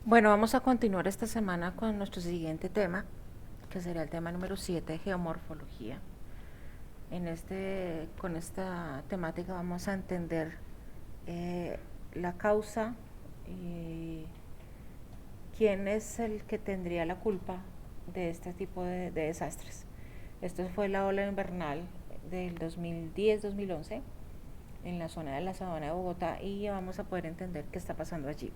Bueno, vamos a continuar esta semana con nuestro siguiente tema, que será el tema número 7, geomorfología. Con esta temática vamos a entender eh, la causa y quién es el que tendría la culpa de este tipo de desastres. Esto fue la ola invernal del 2010-2011 en la zona de la sabana de Bogotá y vamos a poder entender qué está pasando allí.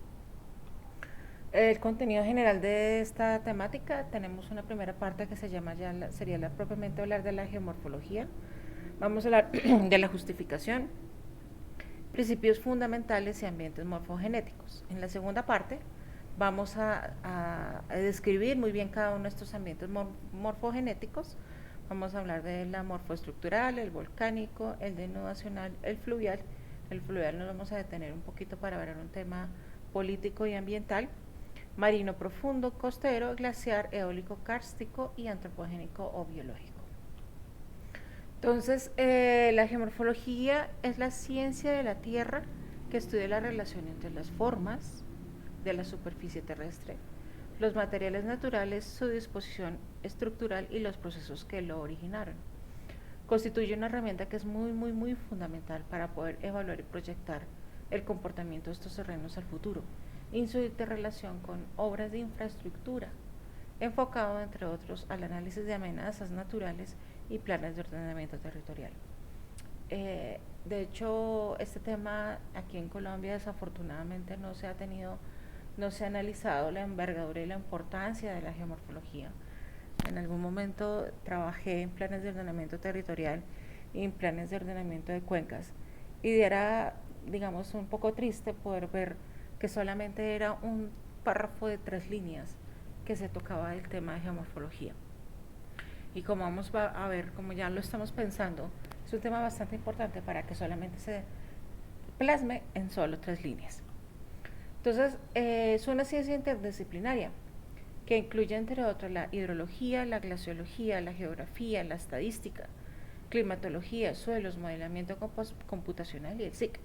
El contenido general de esta temática, tenemos una primera parte que se llama sería propiamente hablar de la geomorfología. Vamos a hablar de la justificación, principios fundamentales y ambientes morfogenéticos. En la segunda parte vamos a describir muy bien cada uno de estos ambientes morfogenéticos. Vamos a hablar de la morfoestructural, el volcánico, el denudacional, el fluvial. El fluvial nos vamos a detener un poquito para ver un tema político y ambiental. Marino profundo, costero, glaciar, eólico, kárstico y antropogénico o biológico. Entonces, la geomorfología es la ciencia de la Tierra que estudia la relación entre las formas de la superficie terrestre, los materiales naturales, su disposición estructural y los procesos que lo originaron. Constituye una herramienta que es muy fundamental para poder evaluar y proyectar el comportamiento de estos terrenos al futuro, en su interrelación con obras de infraestructura, enfocado entre otros al análisis de amenazas naturales y planes de ordenamiento territorial. De hecho, este tema aquí en Colombia desafortunadamente no se ha analizado la envergadura y la importancia de la geomorfología. En algún momento trabajé en planes de ordenamiento territorial y en planes de ordenamiento de cuencas y era, digamos, un poco triste poder ver que solamente era un párrafo de 3 líneas que se tocaba del tema de geomorfología. Y como vamos a ver, como ya lo estamos pensando, es un tema bastante importante para que solamente se plasme en solo 3 líneas. Entonces, es una ciencia interdisciplinaria que incluye, entre otras, la hidrología, la glaciología, la geografía, la estadística, climatología, suelos, modelamiento computacional y el SIC.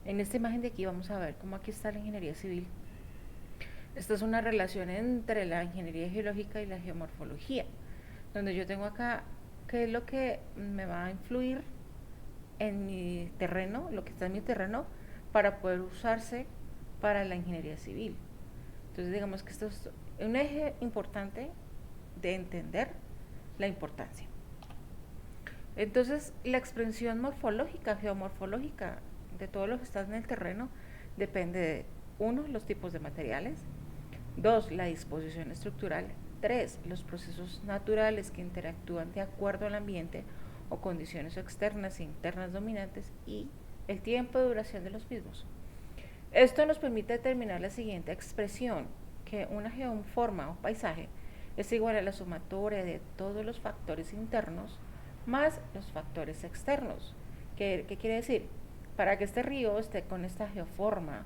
En esta imagen de aquí vamos a ver cómo aquí está la ingeniería civil. Esta es una relación entre la ingeniería geológica y la geomorfología, donde yo tengo acá qué es lo que me va a influir en mi terreno, lo que está en mi terreno, para poder usarse para la ingeniería civil. Entonces digamos que esto es un eje importante de entender la importancia. Entonces la expresión morfológica, geomorfológica de todo lo que está en el terreno depende de, uno, los tipos de materiales, dos, la disposición estructural, tres, los procesos naturales que interactúan de acuerdo al ambiente o condiciones externas e internas dominantes y el tiempo de duración de los mismos. Esto nos permite determinar la siguiente expresión, que una geoforma o paisaje es igual a la sumatoria de todos los factores internos más los factores externos. ¿Qué quiere decir? Para que este río esté con esta geoforma,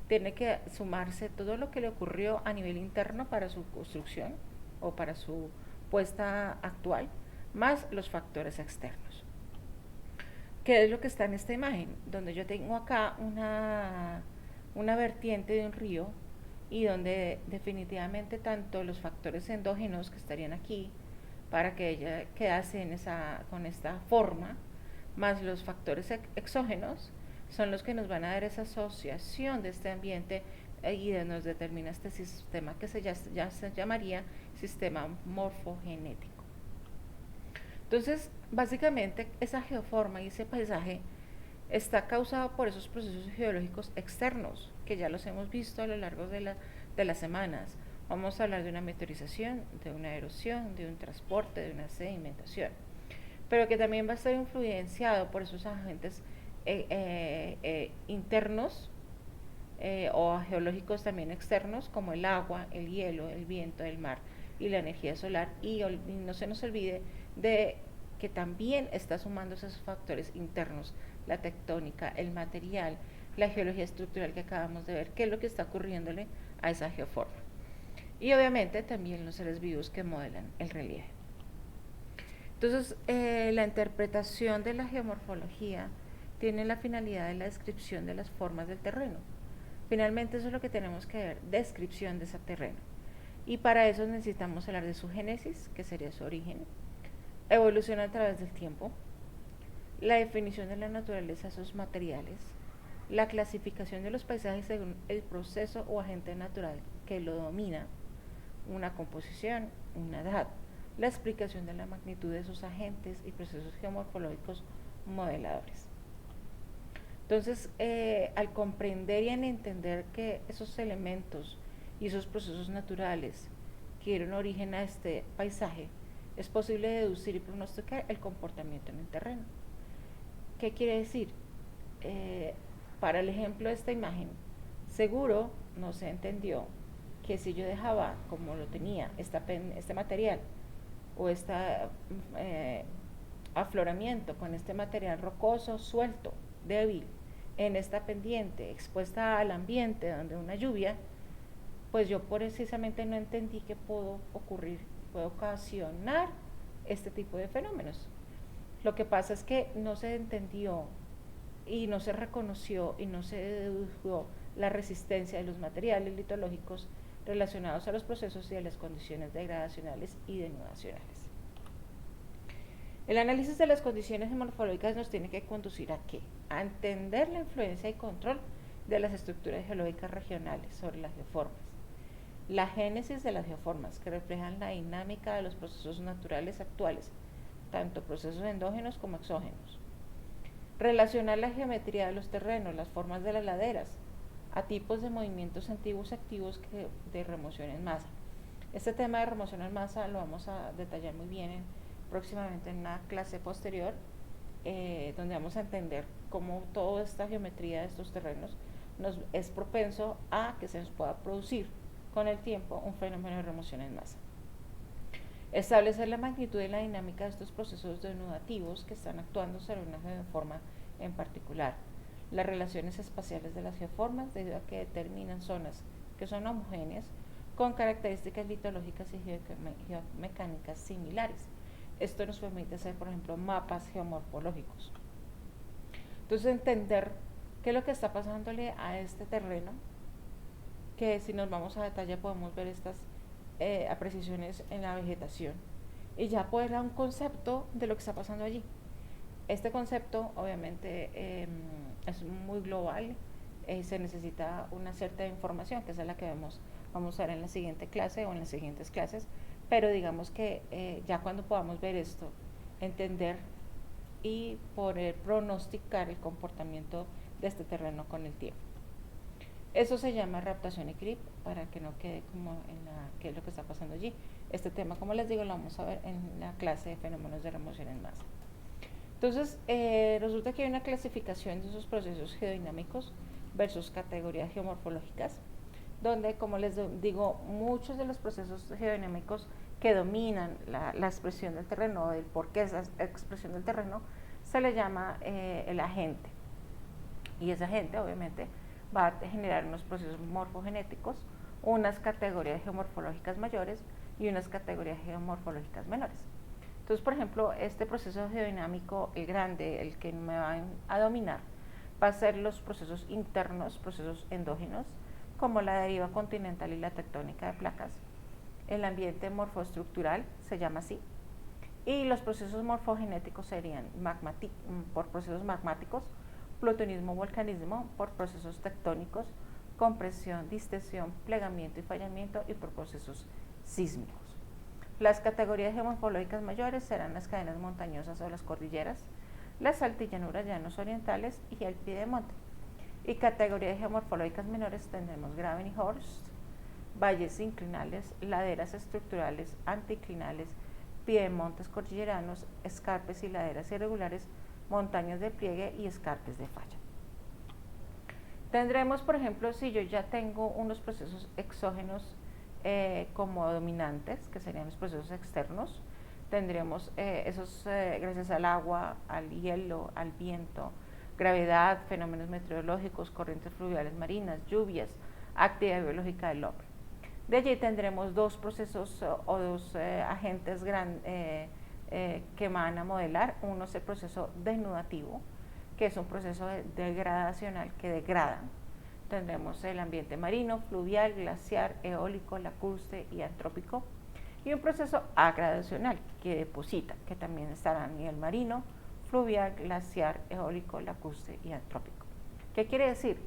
tiene que sumarse todo lo que le ocurrió a nivel interno para su construcción o para su puesta actual, más los factores externos. ¿Qué es lo que está en esta imagen? Donde yo tengo acá una vertiente de un río y donde definitivamente tanto los factores endógenos que estarían aquí para que ella quedase con esta forma, más los factores exógenos, son los que nos van a dar esa asociación de este ambiente y nos determina este sistema que ya se llamaría sistema morfogenético. Entonces, básicamente, esa geoforma y ese paisaje está causado por esos procesos geológicos externos, que ya los hemos visto a lo largo de las semanas. Vamos a hablar de una meteorización, de una erosión, de un transporte, de una sedimentación, pero que también va a estar influenciado por esos agentes internos o geológicos también externos, como el agua, el hielo, el viento, el mar y la energía solar. Y no se nos olvide de que también está sumando esos factores internos, la tectónica, el material, la geología estructural que acabamos de ver, qué es lo que está ocurriéndole a esa geoforma. Y obviamente también los seres vivos que modelan el relieve. Entonces, la interpretación de la geomorfología tiene la finalidad de la descripción de las formas del terreno, Finalmente eso es lo que tenemos que ver, descripción de ese terreno. Y para eso necesitamos hablar de su génesis, que sería su origen, evolución a través del tiempo, la definición de la naturaleza de sus materiales, la clasificación de los paisajes según el proceso o agente natural que lo domina, una composición, una edad, la explicación de la magnitud de sus agentes y procesos geomorfológicos modeladores. Entonces, al comprender y en entender que esos elementos y esos procesos naturales que dieron origen a este paisaje, es posible deducir y pronosticar el comportamiento en el terreno. ¿Qué quiere decir? Para el ejemplo de esta imagen, seguro no se entendió que si yo dejaba como lo tenía este material o este afloramiento con este material rocoso, suelto, débil, en esta pendiente, expuesta al ambiente donde una lluvia, pues yo precisamente no entendí que puede ocasionar este tipo de fenómenos. Lo que pasa es que no se entendió y no se reconoció y no se dedujo la resistencia de los materiales litológicos relacionados a los procesos y a las condiciones degradacionales y denudacionales. El análisis de las condiciones morfológicas nos tiene que conducir a ¿qué? A entender la influencia y control de las estructuras geológicas regionales sobre las geoformas. La génesis de las geoformas, que reflejan la dinámica de los procesos naturales actuales, tanto procesos endógenos como exógenos. Relacionar la geometría de los terrenos, las formas de las laderas, a tipos de movimientos antiguos activos de remoción en masa. Este tema de remoción en masa lo vamos a detallar muy bien próximamente en una clase posterior, donde vamos a entender cómo toda esta geometría de estos terrenos es propenso a que se nos pueda producir con el tiempo un fenómeno de remoción en masa. Establecer la magnitud y la dinámica de estos procesos denudativos que están actuando sobre una geoforma en particular. Las relaciones espaciales de las geoformas, debido a que determinan zonas que son homogéneas con características litológicas y geomecánicas similares. Esto nos permite hacer, por ejemplo, mapas geomorfológicos. Entonces, entender qué es lo que está pasándole a este terreno, que si nos vamos a detalle podemos ver estas apreciaciones en la vegetación y ya poder dar un concepto de lo que está pasando allí. Este concepto obviamente es muy global, se necesita una cierta información, que es la que vamos a ver en la siguiente clase o en las siguientes clases, pero digamos que ya cuando podamos ver esto, entender y poder pronosticar el comportamiento de este terreno con el tiempo. Eso se llama raptación y creep, para que no quede como qué es lo que está pasando allí. Este tema, como les digo, lo vamos a ver en la clase de fenómenos de remoción en masa. Entonces, resulta que hay una clasificación de esos procesos geodinámicos versus categorías geomorfológicas, donde, como les digo, muchos de los procesos geodinámicos que dominan la expresión del terreno, o del por qué esa expresión del terreno, se le llama el agente. Y ese agente, obviamente, va a generar unos procesos morfogenéticos, unas categorías geomorfológicas mayores y unas categorías geomorfológicas menores. Entonces, por ejemplo, este proceso geodinámico, el grande, el que me va a dominar, va a ser los procesos internos, procesos endógenos, como la deriva continental y la tectónica de placas. El ambiente morfoestructural se llama así. Y los procesos morfogenéticos serían por procesos magmáticos, plutonismo, volcanismo, por procesos tectónicos, compresión, distensión, plegamiento y fallamiento, y por procesos sísmicos. Las categorías geomorfológicas mayores serán las cadenas montañosas o las cordilleras, las altillanuras, llanos orientales y el piedemonte. Y categorías geomorfológicas menores tendremos Grabenhorst, valles inclinales, laderas estructurales anticlinales, piedemontes cordilleranos, escarpes y laderas irregulares, montañas de pliegue y escarpes de falla. Tendremos, por ejemplo, si yo ya tengo unos procesos exógenos como dominantes, que serían los procesos externos, tendremos esos gracias al agua, al hielo, al viento, gravedad, fenómenos meteorológicos, corrientes fluviales marinas, lluvias, actividad biológica del hombre. De allí tendremos dos procesos o dos agentes que van a modelar. Uno es el proceso denudativo, que es un proceso degradacional que degrada. tendremos el ambiente marino, fluvial, glaciar, eólico, lacustre y antrópico, y un proceso agradacional que deposita, que también estará a nivel marino, fluvial, glaciar, eólico, lacustre y antrópico. ¿Qué quiere decir?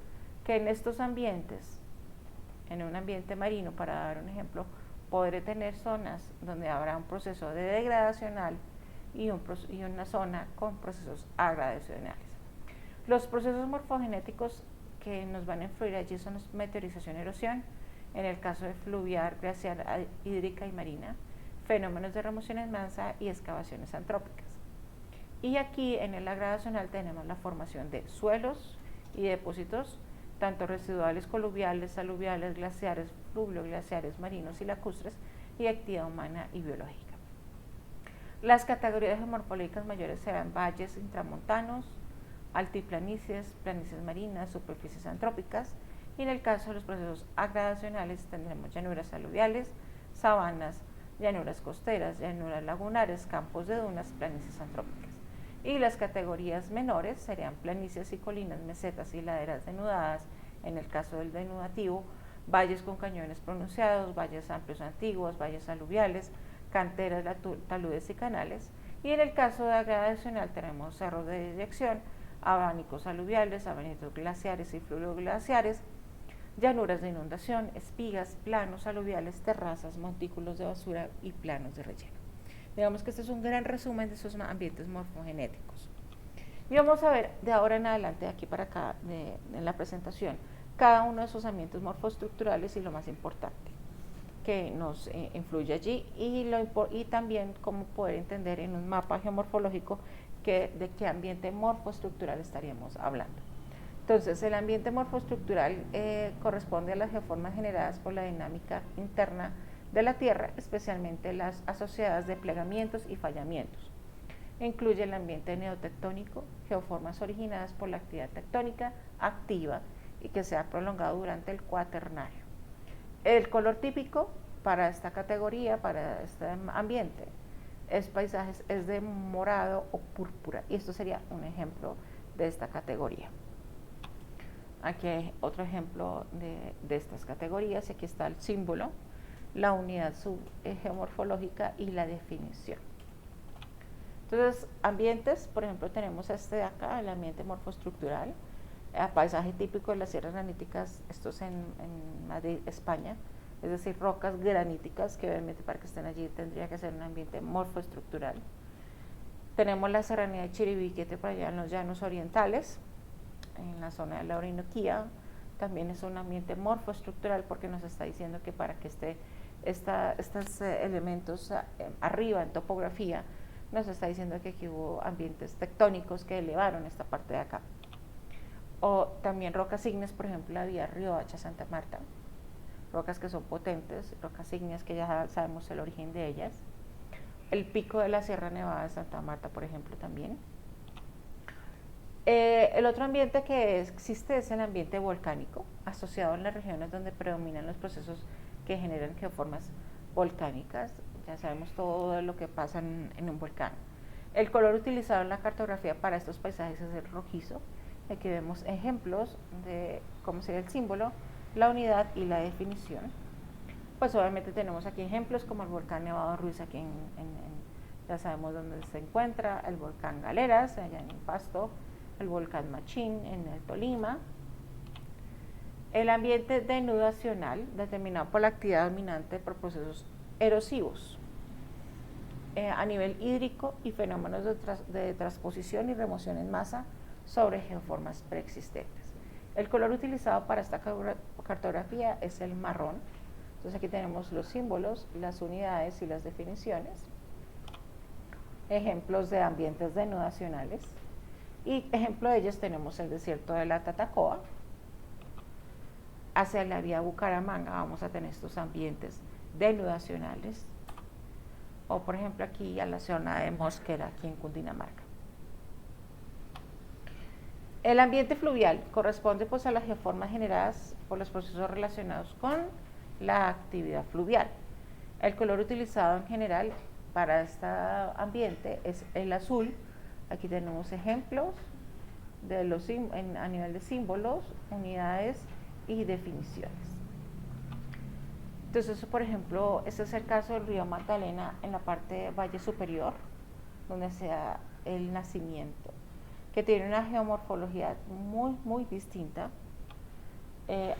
Que en estos ambientes, en un ambiente marino, para dar un ejemplo, podré tener zonas donde habrá un proceso de degradacional y una zona con procesos agradacionales. Los procesos morfogenéticos que nos van a influir allí son meteorización y erosión, en el caso de fluvial, glaciar, hídrica y marina, fenómenos de remoción en masa y excavaciones antrópicas. Y aquí en el agradacional tenemos la formación de suelos y depósitos, tanto residuales, coluviales, aluviales, glaciares, fluvioglaciares, marinos y lacustres, y actividad humana y biológica. Las categorías geomorfológicas mayores serán valles intramontanos, altiplanicies, planicies marinas, superficies antrópicas, y en el caso de los procesos agradacionales tendremos llanuras aluviales, sabanas, llanuras costeras, llanuras lagunares, campos de dunas, planicies antrópicas. Y las categorías menores serían planicies y colinas, mesetas y laderas denudadas, en el caso del denudativo, valles con cañones pronunciados, valles amplios antiguos, valles aluviales, canteras, taludes y canales. Y en el caso de agradacional tenemos cerros de deyección, abanicos aluviales, abanicos glaciares y fluvioglaciares, llanuras de inundación, espigas, planos aluviales, terrazas, montículos de basura y planos de relleno. Digamos que este es un gran resumen de esos ambientes morfogenéticos. Y vamos a ver de ahora en adelante, de aquí para acá, en la presentación, cada uno de esos ambientes morfoestructurales y lo más importante que nos influye allí, y también cómo poder entender en un mapa geomorfológico de qué ambiente morfoestructural estaríamos hablando. Entonces, el ambiente morfoestructural corresponde a las geoformas generadas por la dinámica interna de la Tierra, especialmente las asociadas de plegamientos y fallamientos. Incluye el ambiente neotectónico, geoformas originadas por la actividad tectónica activa y que se ha prolongado durante el Cuaternario. El color típico para esta categoría, para este ambiente, es de morado o púrpura, y esto sería un ejemplo de esta categoría. Aquí hay otro ejemplo de estas categorías, y aquí está el símbolo, la unidad geomorfológica y la definición. Entonces, ambientes, por ejemplo, tenemos este de acá, el ambiente morfoestructural, paisaje típico de las sierras graníticas, esto es en Madrid, España, es decir, rocas graníticas que obviamente para que estén allí tendría que ser un ambiente morfoestructural. Tenemos la serranía de Chiribiquete por allá en los llanos orientales, en la zona de la Orinoquía, también es un ambiente morfoestructural porque nos está diciendo que para que esté estos elementos arriba en topografía, nos está diciendo que aquí hubo ambientes tectónicos que elevaron esta parte de acá. O también rocas ígneas, por ejemplo, la vía Riohacha-Santa Marta, rocas que son potentes, rocas ígneas que ya sabemos el origen de ellas. El pico de la Sierra Nevada de Santa Marta, por ejemplo, también. El otro ambiente que existe es el ambiente volcánico, asociado en las regiones donde predominan los procesos que generan geoformas volcánicas. Ya sabemos todo lo que pasa en un volcán. El color utilizado en la cartografía para estos paisajes es el rojizo. Aquí vemos ejemplos de cómo sería el símbolo, la unidad y la definición. Pues obviamente tenemos aquí ejemplos como el volcán Nevado Ruiz, aquí ya sabemos dónde se encuentra, el volcán Galeras, allá en Pasto, el volcán Machín en el Tolima. El ambiente denudacional, determinado por la actividad dominante por procesos erosivos a nivel hídrico y fenómenos de transposición y remoción en masa sobre geoformas preexistentes. El color utilizado para esta cartografía es el marrón. Entonces aquí tenemos los símbolos, las unidades y las definiciones. Ejemplos de ambientes denudacionales. Y ejemplo de ellos tenemos el desierto de la Tatacoa. Hacia la vía Bucaramanga vamos a tener estos ambientes denudacionales. O por ejemplo aquí a la zona de Mosquera, aquí en Cundinamarca. El ambiente fluvial corresponde pues a las geoformas generadas por los procesos relacionados con la actividad fluvial. El color utilizado en general para este ambiente es el azul. Aquí tenemos ejemplos de a nivel de símbolos, unidades y definiciones. Entonces, por ejemplo, este es el caso del río Magdalena en la parte Valle Superior, donde se da el nacimiento, que tiene una geomorfología muy distinta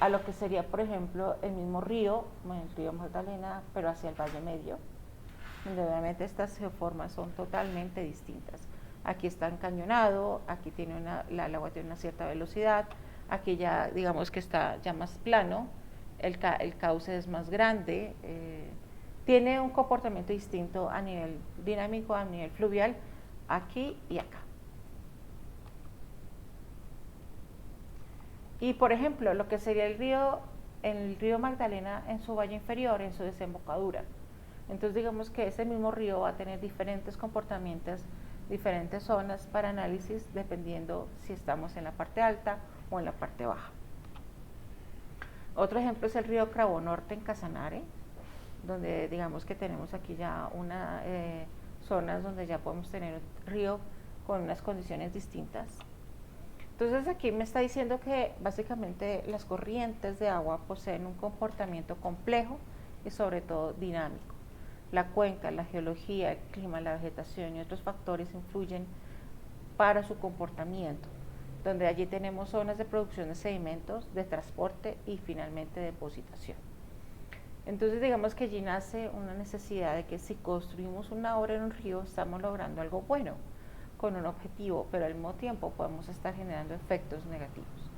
a lo que sería, por ejemplo, el mismo río, el río Magdalena, pero hacia el Valle Medio, donde obviamente estas geoformas son totalmente distintas. Aquí está encañonado, aquí tiene el agua tiene una cierta velocidad, aquí ya digamos que está ya más plano, el cauce es más grande, tiene un comportamiento distinto a nivel dinámico, a nivel fluvial, aquí y acá. Y por ejemplo, lo que sería el río Magdalena en su valle inferior, en su desembocadura. Entonces digamos que ese mismo río va a tener diferentes comportamientos, diferentes zonas para análisis, dependiendo si estamos en la parte alta o en la parte baja. Otro ejemplo es el río Cravo Norte en Casanare, donde digamos que tenemos aquí ya zonas donde ya podemos tener un río con unas condiciones distintas. Entonces aquí me está diciendo que básicamente las corrientes de agua poseen un comportamiento complejo y sobre todo dinámico. La cuenca, la geología, el clima, la vegetación y otros factores influyen para su comportamiento, donde allí tenemos zonas de producción de sedimentos, de transporte y finalmente de depositación. Entonces digamos que allí nace una necesidad de que si construimos una obra en un río estamos logrando algo bueno con un objetivo, pero al mismo tiempo podemos estar generando efectos negativos.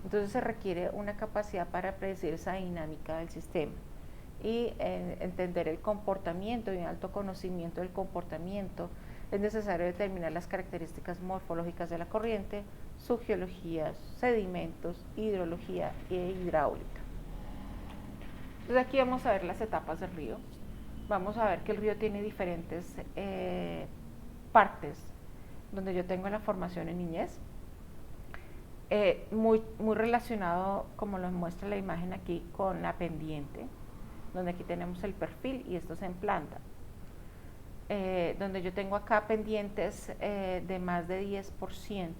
Entonces se requiere una capacidad para predecir esa dinámica del sistema y entender el comportamiento y un alto conocimiento del comportamiento. Es necesario determinar las características morfológicas de la corriente, su geología, sedimentos, hidrología e hidráulica. Entonces aquí vamos a ver las etapas del río. Vamos a ver que el río tiene diferentes partes, donde yo tengo la formación en niñez, muy relacionado, como lo muestra la imagen aquí, con la pendiente, donde aquí tenemos el perfil y esto es en planta, donde yo tengo acá pendientes de más de 10%,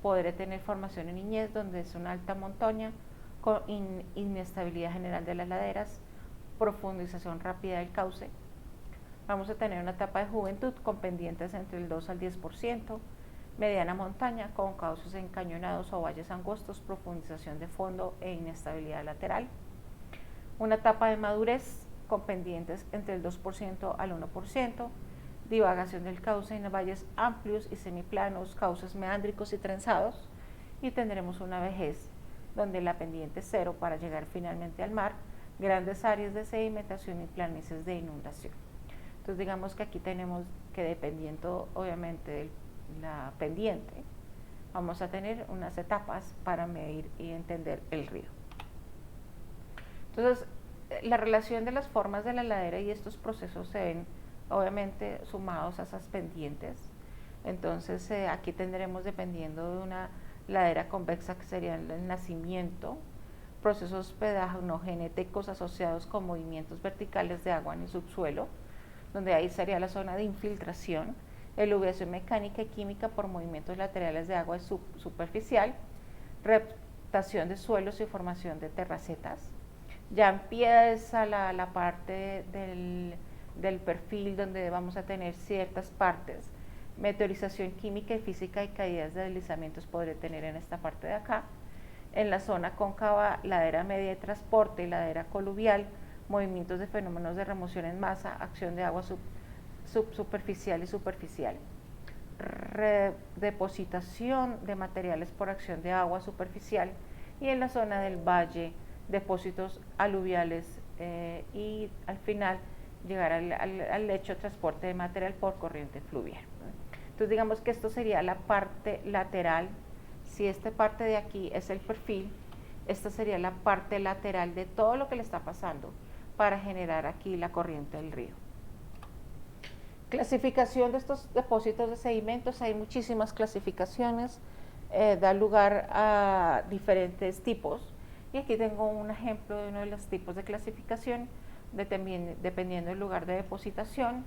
podré tener formación en niñez, donde es una alta montaña con inestabilidad general de las laderas, profundización rápida del cauce. Vamos a tener una etapa de juventud con pendientes entre el 2 al 10%, mediana montaña con cauces encañonados o valles angostos, profundización de fondo e inestabilidad lateral. Una etapa de madurez con pendientes entre el 2% al 1%, divagación del cauce en valles amplios y semiplanos, cauces meándricos y trenzados, y tendremos una vejez donde la pendiente es cero para llegar finalmente al mar, grandes áreas de sedimentación y planicies de inundación. Entonces digamos que aquí tenemos que, dependiendo obviamente de la pendiente, vamos a tener unas etapas para medir y entender el río. Entonces la relación de las formas de la ladera y estos procesos se ven obviamente sumados a esas pendientes. Entonces aquí tendremos, dependiendo de una ladera convexa, que sería el nacimiento, procesos pedagogenéticos asociados con movimientos verticales de agua en el subsuelo, donde ahí sería la zona de infiltración, eluviación mecánica y química por movimientos laterales de agua superficial, reptación de suelos y formación de terracetas. Ya empieza la parte del perfil, donde vamos a tener ciertas partes, meteorización química y física y caídas de deslizamientos podré tener en esta parte de acá. En la zona cóncava, ladera media de transporte y ladera coluvial, movimientos de fenómenos de remoción en masa, acción de agua subsuperficial y superficial, redepositación de materiales por acción de agua superficial, y en la zona del valle, depósitos aluviales y al final llegar al lecho de transporte de material por corriente fluvial. Entonces digamos que esto sería la parte lateral. Si esta parte de aquí es el perfil, esta sería la parte lateral de todo lo que le está pasando para generar aquí la corriente del río. Clasificación de estos depósitos de sedimentos, hay muchísimas clasificaciones, da lugar a diferentes tipos, y aquí tengo un ejemplo de uno de los tipos de clasificación, dependiendo del lugar de depositación,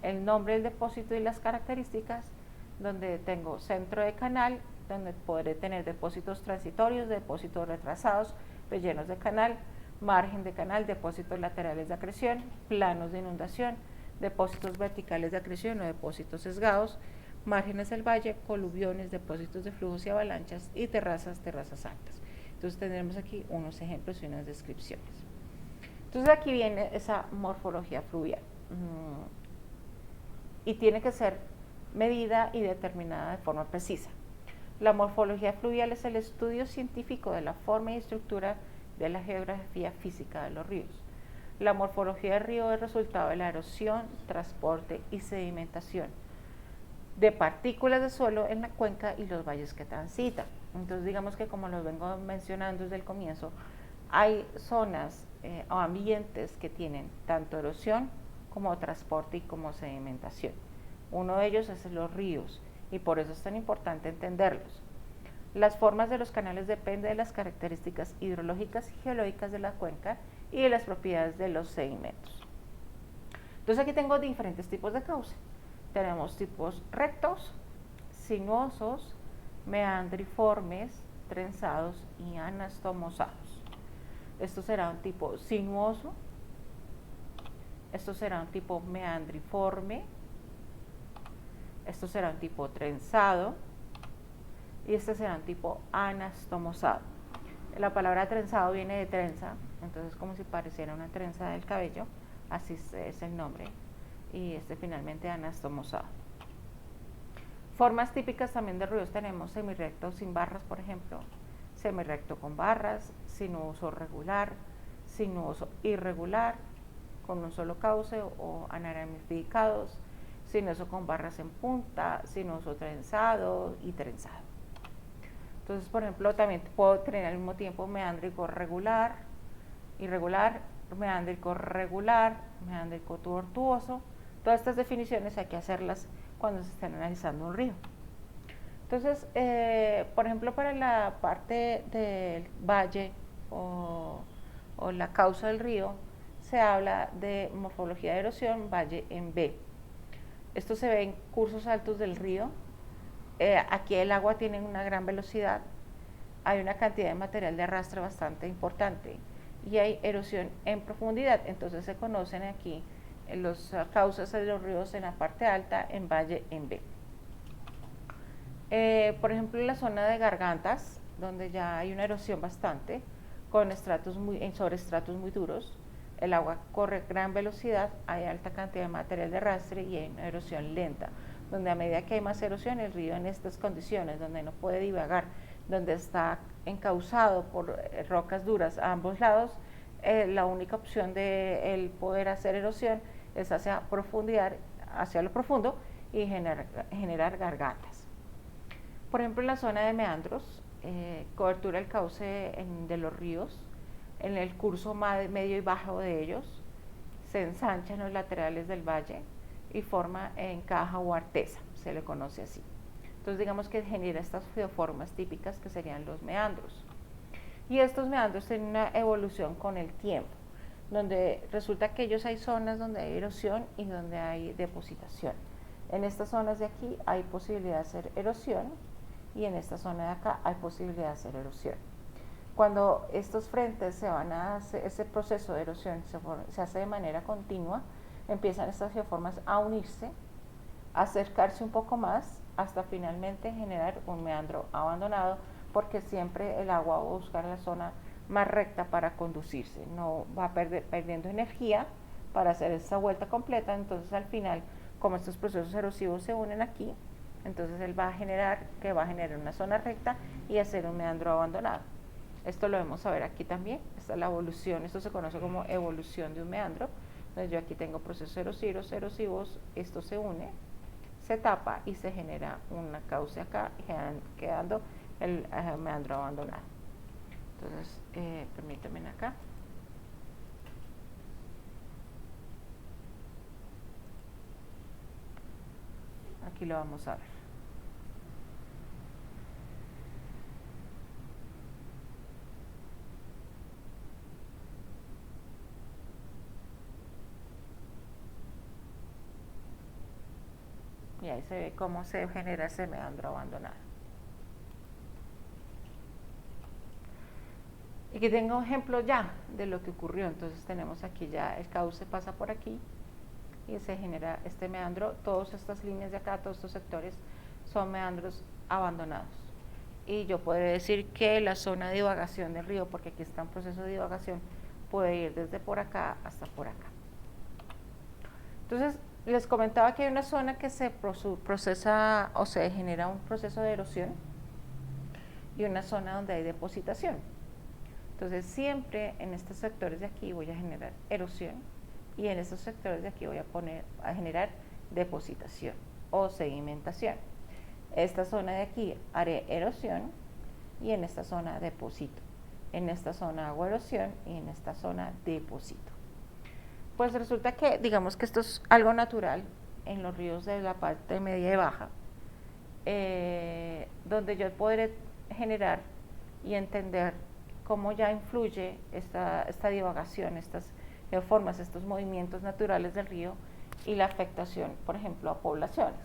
el nombre del depósito y las características, donde tengo centro de canal, donde podré tener depósitos transitorios, depósitos retrasados, rellenos de canal, margen de canal, depósitos laterales de acreción, planos de inundación, depósitos verticales de acreción o depósitos sesgados, márgenes del valle, coluviones, depósitos de flujos y avalanchas y terrazas altas. Entonces tendremos aquí unos ejemplos y unas descripciones. Entonces aquí viene esa morfología fluvial y tiene que ser medida y determinada de forma precisa. La morfología fluvial es el estudio científico de la forma y estructura de la geografía física de los ríos. La morfología del río es resultado de la erosión, transporte y sedimentación de partículas de suelo en la cuenca y los valles que transitan. Entonces digamos que, como los vengo mencionando desde el comienzo, hay zonas o ambientes que tienen tanto erosión como transporte y como sedimentación. Uno de ellos es los ríos, y por eso es tan importante entenderlos. Las formas de los canales dependen de las características hidrológicas y geológicas de la cuenca y de las propiedades de los sedimentos. Entonces aquí tengo diferentes tipos de cauce. Tenemos tipos rectos, sinuosos, meandriformes, trenzados y anastomosados. Esto será un tipo sinuoso, esto será un tipo meandriforme, esto será un tipo trenzado y este será un tipo anastomosado. La palabra trenzado viene de trenza, entonces como si pareciera una trenza del cabello, así es el nombre, y este finalmente anastomosado. Formas típicas también de ríos tenemos semirrecto sin barras, por ejemplo, semirrecto con barras, sinuoso regular, sinuoso irregular, con un solo cauce o anaramificados, sinuoso con barras en punta, sinuoso trenzado y trenzado. Entonces, por ejemplo, también puedo tener al mismo tiempo meándrico regular, irregular, meándrico regular, meándrico tortuoso. Todas estas definiciones hay que hacerlas cuando se estén analizando un río. Entonces, por ejemplo, para la parte del valle o la causa del río, se habla de morfología de erosión, valle en B. Esto se ve en cursos altos del río. Aquí el agua tiene una gran velocidad, hay una cantidad de material de arrastre bastante importante y hay erosión en profundidad. Entonces se conocen aquí las causas de los ríos en la parte alta, en valle en B. Por ejemplo, en la zona de gargantas, donde ya hay una erosión bastante, con sobre estratos muy duros, el agua corre a gran velocidad, hay alta cantidad de material de arrastre y hay una erosión lenta, donde a medida que hay más erosión, el río en estas condiciones, donde no puede divagar, donde está encauzado por rocas duras a ambos lados, la única opción de el poder hacer erosión es hacia profundidad, hacia lo profundo, y generar gargantas. Por ejemplo, en la zona de meandros, cobertura del cauce de los ríos, en el curso medio y bajo de ellos, se ensanchan los laterales del valle y forma encaja o artesa, se le conoce así. Entonces digamos que genera estas geoformas típicas que serían los meandros. Y estos meandros tienen una evolución con el tiempo, donde resulta que hay zonas donde hay erosión y donde hay depositación. En estas zonas de aquí hay posibilidad de hacer erosión y en esta zona de acá hay posibilidad de hacer erosión. Cuando estos frentes se van a hacer, ese proceso de erosión se hace de manera continua, empiezan estas geoformas a unirse, a acercarse un poco más, hasta finalmente generar un meandro abandonado, porque siempre el agua va a buscar la zona más recta para conducirse, no va perdiendo energía para hacer esta vuelta completa. Entonces al final, como estos procesos erosivos se unen aquí, entonces él va a generar una zona recta y hacer un meandro abandonado. Esto lo vamos a ver aquí también. Esta es la evolución, esto se conoce como evolución de un meandro. Entonces yo aquí tengo procesos erosivos, esto se une, se tapa y se genera una cauce acá, quedando el meandro abandonado. Entonces, permítanme acá. Aquí lo vamos a ver. Y ahí se ve cómo se genera ese meandro abandonado. Aquí tengo ejemplos ya de lo que ocurrió. Entonces tenemos aquí ya el cauce pasa por aquí y se genera este meandro. Todas estas líneas de acá, todos estos sectores son meandros abandonados. Y yo podré decir que la zona de divagación del río, porque aquí está en proceso de divagación, puede ir desde por acá hasta por acá. Entonces, les comentaba que hay una zona que se procesa o se genera un proceso de erosión y una zona donde hay depositación. Entonces, siempre en estos sectores de aquí voy a generar erosión y en estos sectores de aquí voy a generar depositación o sedimentación. Esta zona de aquí haré erosión y en esta zona deposito. En esta zona hago erosión y en esta zona deposito. Pues resulta que, digamos que esto es algo natural en los ríos de la parte media y baja, donde yo podré generar y entender cómo ya influye esta divagación, estas formas, estos movimientos naturales del río y la afectación, por ejemplo, a poblaciones.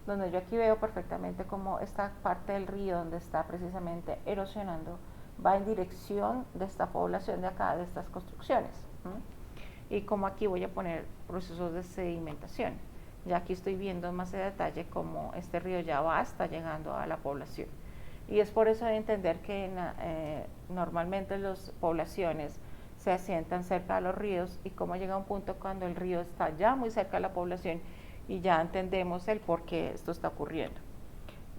Donde yo aquí veo perfectamente cómo esta parte del río donde está precisamente erosionando va en dirección de esta población de acá, de estas construcciones. Y como aquí voy a poner procesos de sedimentación. Ya aquí estoy viendo más de detalle cómo este río ya está llegando a la población. Y es por eso de entender que normalmente las poblaciones se asientan cerca de los ríos y cómo llega un punto cuando el río está ya muy cerca de la población y ya entendemos el por qué esto está ocurriendo.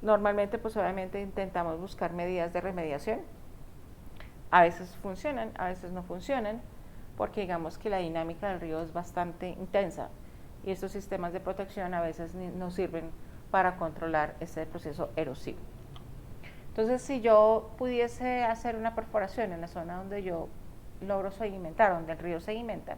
Normalmente, pues obviamente intentamos buscar medidas de remediación. A veces funcionan, a veces no funcionan, porque digamos que la dinámica del río es bastante intensa y estos sistemas de protección a veces no sirven para controlar este proceso erosivo. Entonces, si yo pudiese hacer una perforación en la zona donde yo logro sedimentar, donde el río sedimenta,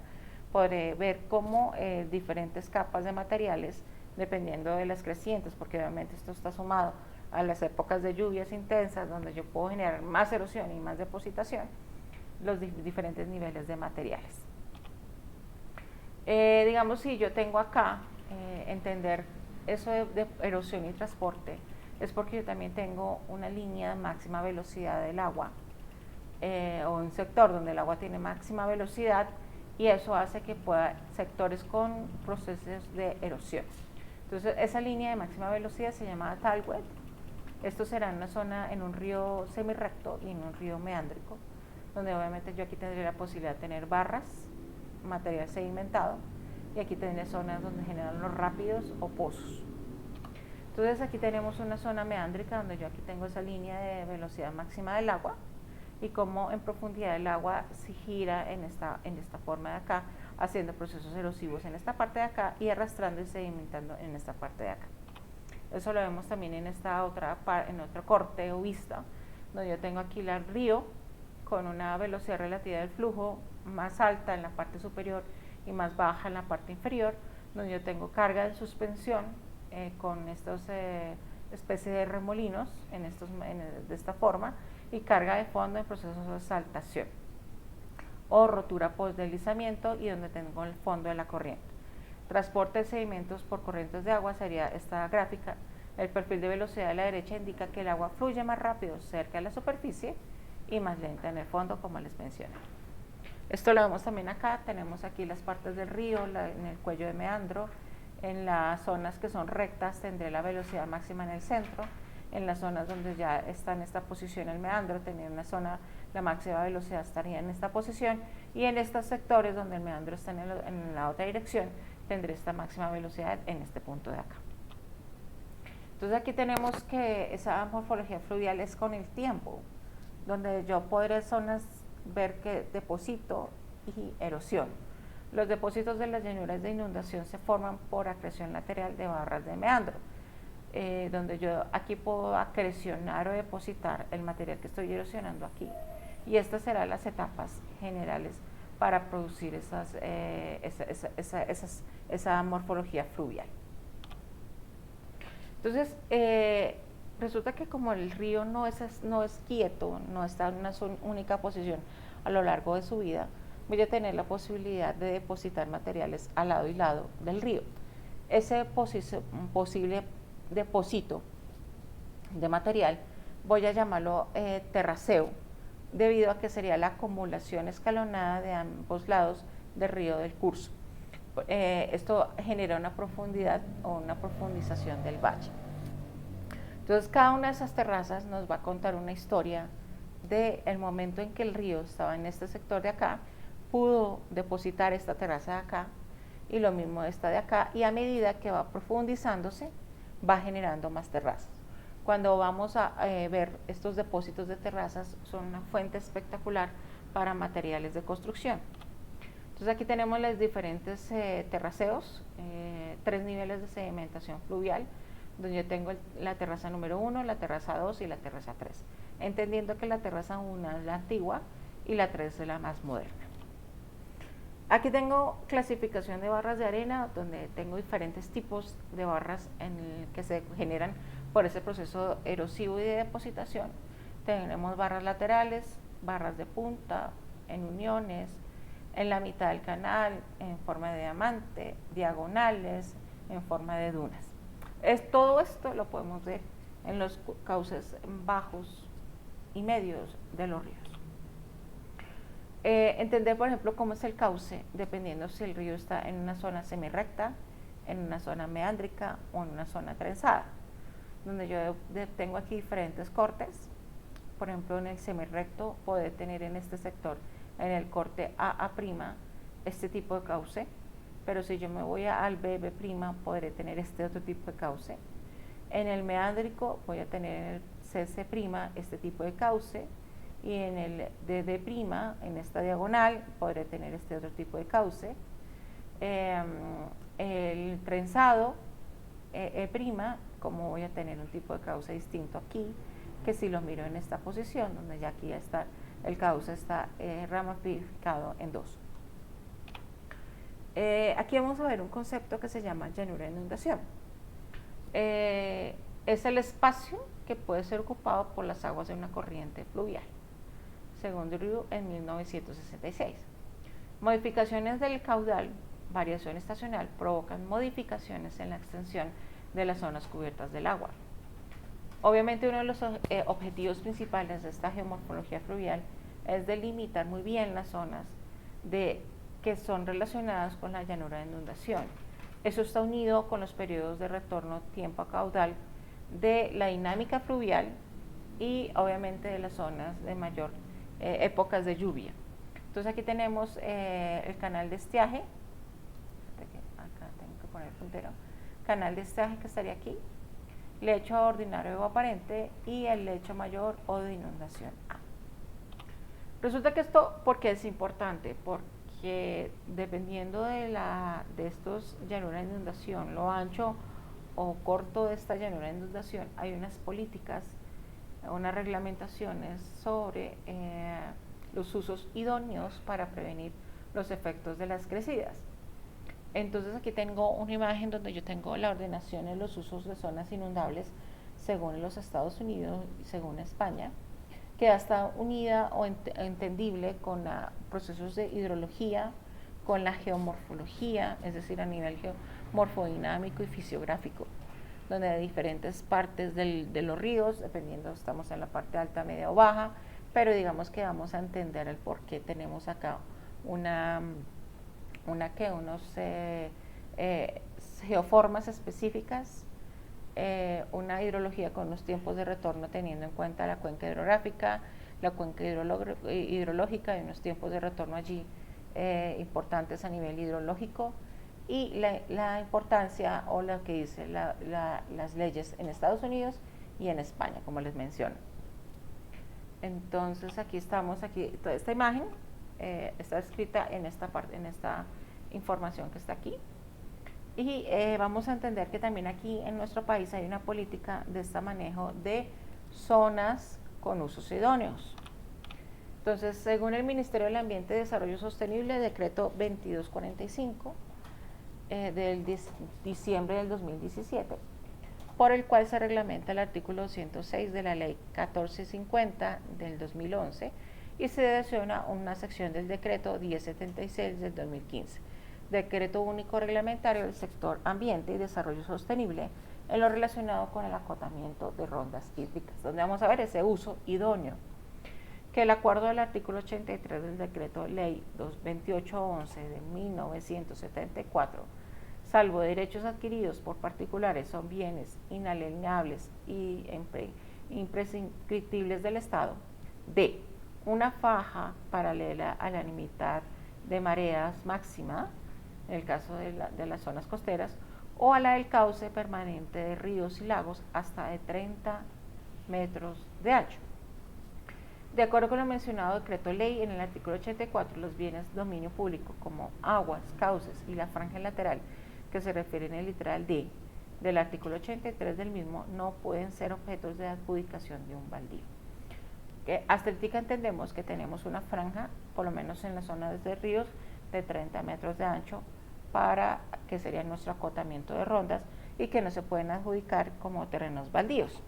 podré ver cómo diferentes capas de materiales, dependiendo de las crecientes, porque obviamente esto está sumado a las épocas de lluvias intensas, donde yo puedo generar más erosión y más depositación, los diferentes niveles de materiales. Digamos, si yo tengo acá, entender eso de erosión y transporte, es porque yo también tengo una línea de máxima velocidad del agua, o un sector donde el agua tiene máxima velocidad, y eso hace que pueda sectores con procesos de erosión. Entonces, esa línea de máxima velocidad se llama talwet. Esto será en una zona, en un río semirrecto y en un río meándrico, donde obviamente yo aquí tendría la posibilidad de tener barras, material sedimentado, y aquí tendré zonas donde generan los rápidos o pozos. Entonces aquí tenemos una zona meándrica donde yo aquí tengo esa línea de velocidad máxima del agua y cómo en profundidad el agua se gira en esta forma de acá, haciendo procesos erosivos en esta parte de acá y arrastrando y sedimentando en esta parte de acá. Eso lo vemos también en en otro corte o vista, donde yo tengo aquí el río con una velocidad relativa del flujo más alta en la parte superior y más baja en la parte inferior, donde yo tengo carga de suspensión con estos especies de remolinos de esta forma, y carga de fondo en procesos de saltación o rotura post-deslizamiento, y donde tengo el fondo de la corriente. Transporte de sedimentos por corrientes de agua sería esta gráfica. El perfil de velocidad de la derecha indica que el agua fluye más rápido cerca de la superficie y más lenta en el fondo, como les mencioné. Esto lo vemos también acá. Tenemos aquí las partes del río, en el cuello de meandro. En las zonas que son rectas tendré la velocidad máxima en el centro. En las zonas donde ya está en esta posición el meandro, tendría una zona, la máxima velocidad estaría en esta posición, y en estos sectores donde el meandro está en la otra dirección, tendré esta máxima velocidad en este punto de acá. Entonces aquí tenemos que esa morfología fluvial es con el tiempo, donde yo podré ver que depósito y erosión. Los depósitos de las llanuras de inundación se forman por acreción lateral de barras de meandro, donde yo aquí puedo acrecionar o depositar el material que estoy erosionando aquí, y estas serán las etapas generales para producir esa morfología fluvial. Entonces, resulta que como el río no es quieto, no está en una única posición a lo largo de su vida, voy a tener la posibilidad de depositar materiales al lado y lado del río. Ese posible depósito de material voy a llamarlo terraceo, debido a que sería la acumulación escalonada de ambos lados del río del curso. Esto genera una profundidad o una profundización del valle. Entonces, cada una de esas terrazas nos va a contar una historia del momento en que el río estaba en este sector de acá, pudo depositar esta terraza de acá y lo mismo esta de acá, y a medida que va profundizándose va generando más terrazas. Cuando vamos a ver estos depósitos de terrazas, son una fuente espectacular para materiales de construcción. Entonces aquí tenemos los diferentes terraceos, 3 niveles de sedimentación fluvial, donde yo tengo la terraza número 1, la terraza 2 y la terraza 3, entendiendo que la terraza 1 es la antigua y la 3 es la más moderna. Aquí tengo clasificación de barras de arena, donde tengo diferentes tipos de barras que se generan por ese proceso erosivo y de depositación. Tenemos barras laterales, barras de punta, en uniones, en la mitad del canal, en forma de diamante, diagonales, en forma de dunas. Todo esto lo podemos ver en los cauces bajos y medios de los ríos. Entender, por ejemplo, cómo es el cauce, dependiendo si el río está en una zona semirrecta, en una zona meándrica o en una zona trenzada, donde yo tengo aquí diferentes cortes. Por ejemplo, en el semirrecto puede tener en este sector, en el corte AA', este tipo de cauce, pero si yo me voy al BB', podré tener este otro tipo de cauce. En el meándrico voy a tener en el CC', este tipo de cauce, y en el DD', en esta diagonal, podré tener este otro tipo de cauce. El trenzado, E', como voy a tener un tipo de cauce distinto aquí, que si lo miro en esta posición, donde ya aquí está, el cauce está ramificado en dos. Aquí vamos a ver un concepto que se llama llanura de inundación. Es el espacio que puede ser ocupado por las aguas de una corriente fluvial, según Drew en 1966. Modificaciones del caudal, variación estacional, provocan modificaciones en la extensión de las zonas cubiertas del agua. Obviamente uno de los objetivos principales de esta geomorfología fluvial es delimitar muy bien las zonas que son relacionadas con la llanura de inundación. Eso está unido con los periodos de retorno tiempo a caudal de la dinámica fluvial y obviamente de las zonas de mayor épocas de lluvia. Entonces aquí tenemos el canal de estiaje, acá tengo que poner el puntero, canal de estiaje que estaría aquí, lecho ordinario o aparente y el lecho mayor o de inundación A. Resulta que esto, ¿por qué es importante? Porque dependiendo de estos llanuras de inundación, lo ancho o corto de esta llanura de inundación, hay unas políticas, unas reglamentaciones sobre los usos idóneos para prevenir los efectos de las crecidas. Entonces aquí tengo una imagen donde yo tengo la ordenación de los usos de zonas inundables según los Estados Unidos y según España, que está unida o entendible con procesos de hidrología, con la geomorfología, es decir, a nivel geomorfodinámico y fisiográfico, donde hay diferentes partes de los ríos, dependiendo, estamos en la parte alta, media o baja, pero digamos que vamos a entender el por qué tenemos acá unos geoformas específicas, una hidrología con unos tiempos de retorno teniendo en cuenta la cuenca hidrográfica, la cuenca hidrológica y unos tiempos de retorno allí importantes a nivel hidrológico, y la importancia o lo que dice las leyes en Estados Unidos y en España, como les menciono. Entonces aquí estamos, toda esta imagen está escrita en esta parte, en esta información que está aquí, y vamos a entender que también aquí en nuestro país hay una política de este manejo de zonas con usos idóneos. Entonces, según el Ministerio del Ambiente y Desarrollo Sostenible, decreto 2245 del diciembre del 2017, por el cual se reglamenta el artículo 206 de la ley 1450 del 2011 y se adiciona una sección del decreto 1076 del 2015, decreto único reglamentario del sector ambiente y desarrollo sostenible en lo relacionado con el acotamiento de rondas hídricas, donde vamos a ver ese uso idóneo. que el acuerdo del artículo 83 del decreto ley 2811 de 1974, salvo derechos adquiridos por particulares, son bienes inalienables y imprescriptibles del Estado. D. Una faja paralela a la mitad de mareas máxima, en el caso de las zonas costeras, o a la del cauce permanente de ríos y lagos hasta de 30 metros de ancho. De acuerdo con lo mencionado decreto ley, en el artículo 84, los bienes de dominio público como aguas, cauces y la franja lateral que se refiere en el literal D del artículo 83 del mismo no pueden ser objetos de adjudicación de un baldío. Hasta el TICA entendemos que tenemos una franja, por lo menos en las zonas de ríos, de 30 metros de ancho, para que sería nuestro acotamiento de rondas y que no se pueden adjudicar como terrenos baldíos.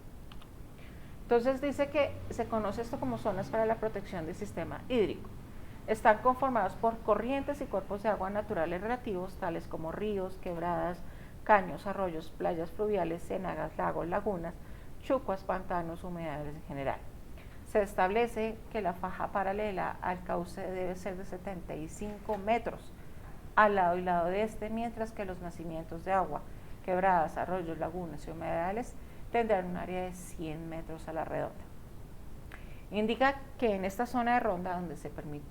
Entonces dice que se conoce esto como zonas para la protección del sistema hídrico. Están conformados por corrientes y cuerpos de agua naturales relativos, tales como ríos, quebradas, caños, arroyos, playas fluviales, ciénagas, lagos, lagunas, chucuas, pantanos, humedales en general. Se establece que la faja paralela al cauce debe ser de 75 metros al lado y lado de este, mientras que los nacimientos de agua, quebradas, arroyos, lagunas y humedales tendrán un área de 100 metros a la redonda. Indica que en esta zona de ronda, donde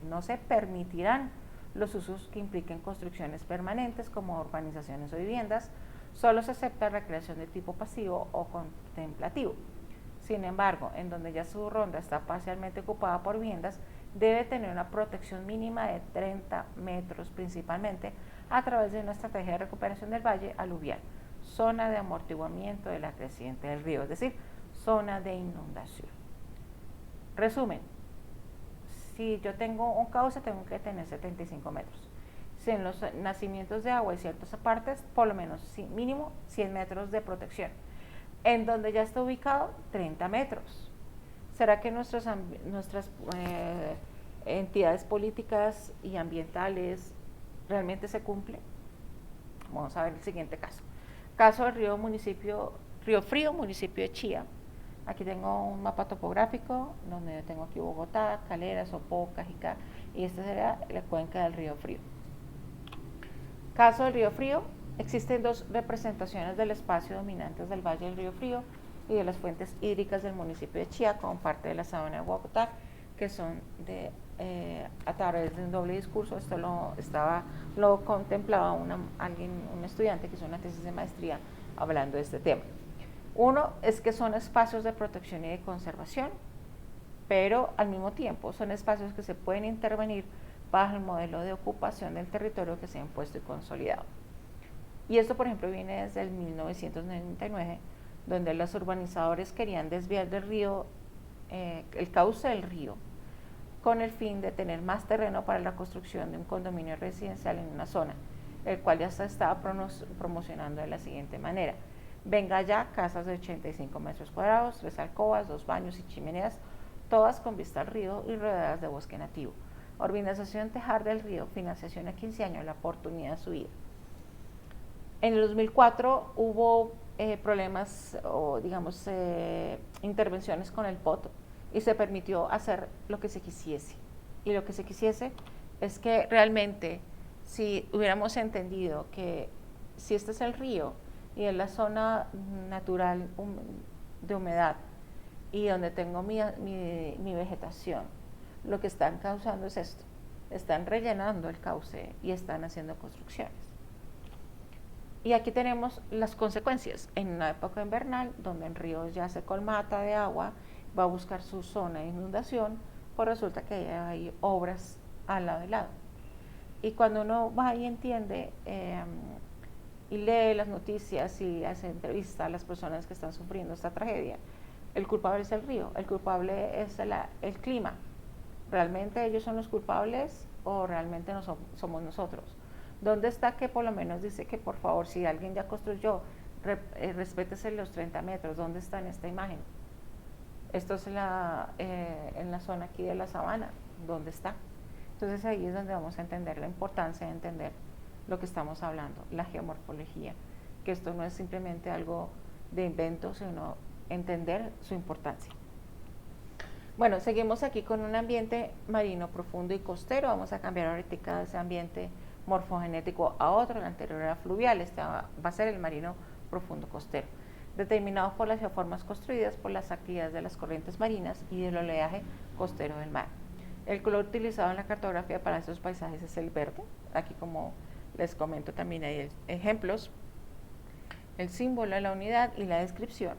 no se permitirán los usos que impliquen construcciones permanentes como urbanizaciones o viviendas, solo se acepta recreación de tipo pasivo o contemplativo. Sin embargo, en donde ya su ronda está parcialmente ocupada por viviendas, debe tener una protección mínima de 30 metros, principalmente a través de una estrategia de recuperación del valle aluvial, zona de amortiguamiento de la creciente del río, es decir, zona de inundación. Resumen, si yo tengo un cauce, tengo que tener 75 metros. Si en los nacimientos de agua y ciertas partes, por lo menos mínimo 100 metros de protección. En donde ya está ubicado, 30 metros. ¿Será que nuestras entidades políticas y ambientales realmente se cumplen? Vamos a ver el siguiente caso. Caso del Río Frío, municipio de Chía. Aquí tengo un mapa topográfico donde tengo aquí Bogotá, Calera, Sopó, Cajicá, y esta será la cuenca del Río Frío. Caso del Río Frío, existen dos representaciones del espacio dominantes del Valle del Río Frío y de las fuentes hídricas del municipio de Chía como parte de la sabana de Bogotá, que son a través de un doble discurso. Esto lo contemplaba un estudiante que hizo una tesis de maestría hablando de este tema. Uno es que son espacios de protección y de conservación, pero al mismo tiempo son espacios que se pueden intervenir bajo el modelo de ocupación del territorio que se ha impuesto y consolidado. Y esto, por ejemplo, viene desde el 1999, donde los urbanizadores querían desviar del río, el cauce del río, con el fin de tener más terreno para la construcción de un condominio residencial en una zona, el cual ya se estaba promocionando de la siguiente manera. Venga ya, casas de 85 metros cuadrados, 3 alcobas, 2 baños y chimeneas, todas con vista al río y rodeadas de bosque nativo. Urbanización Tejar del Río, financiación a 15 años, la oportunidad de su vida. En el 2004 hubo problemas o digamos intervenciones con el POT y se permitió hacer lo que se quisiese. Y lo que se quisiese es que realmente si hubiéramos entendido que si este es el río y es la zona natural de humedad y donde tengo mi vegetación, lo que están causando es esto, están rellenando el cauce y están haciendo construcciones. Y aquí tenemos las consecuencias. En una época invernal, donde el río ya se colmata de agua, va a buscar su zona de inundación, pues resulta que hay obras al lado y lado. Y cuando uno va y entiende y lee las noticias y hace entrevistas a las personas que están sufriendo esta tragedia, el culpable es el río, el culpable es el clima. ¿Realmente ellos son los culpables o realmente no somos nosotros? ¿Dónde está que por lo menos dice que por favor, si alguien ya construyó, respétese los 30 metros? ¿Dónde está en esta imagen? Esto es en la zona aquí de la sabana. ¿Dónde está? Entonces ahí es donde vamos a entender la importancia de entender lo que estamos hablando, la geomorfología, que esto no es simplemente algo de invento, sino entender su importancia. Bueno, seguimos aquí con un ambiente marino profundo y costero. Vamos a cambiar ahorita ese ambiente morfogenético a otro. El anterior era fluvial, este va a ser el marino profundo costero, determinados por las geoformas construidas por las actividades de las corrientes marinas y del oleaje costero del mar. El color utilizado en la cartografía para estos paisajes es el verde. Aquí, como les comento, también hay ejemplos, el símbolo de la unidad y la descripción.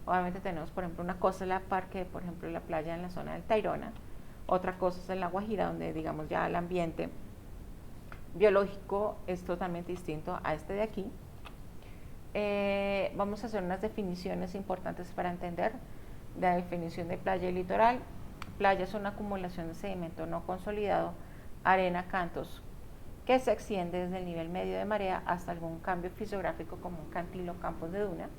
Obviamente tenemos, por ejemplo, una cosa es la parque, por ejemplo, la playa en la zona del Tayrona. Otra cosa es en la Guajira, donde, digamos, ya el ambiente biológico es totalmente distinto a este de aquí. Vamos a hacer unas definiciones importantes para entender la definición de playa y litoral. Playa es una acumulación de sedimento no consolidado, arena, cantos, que se extiende desde el nivel medio de marea hasta algún cambio fisiográfico como un cantilo o campos de duna.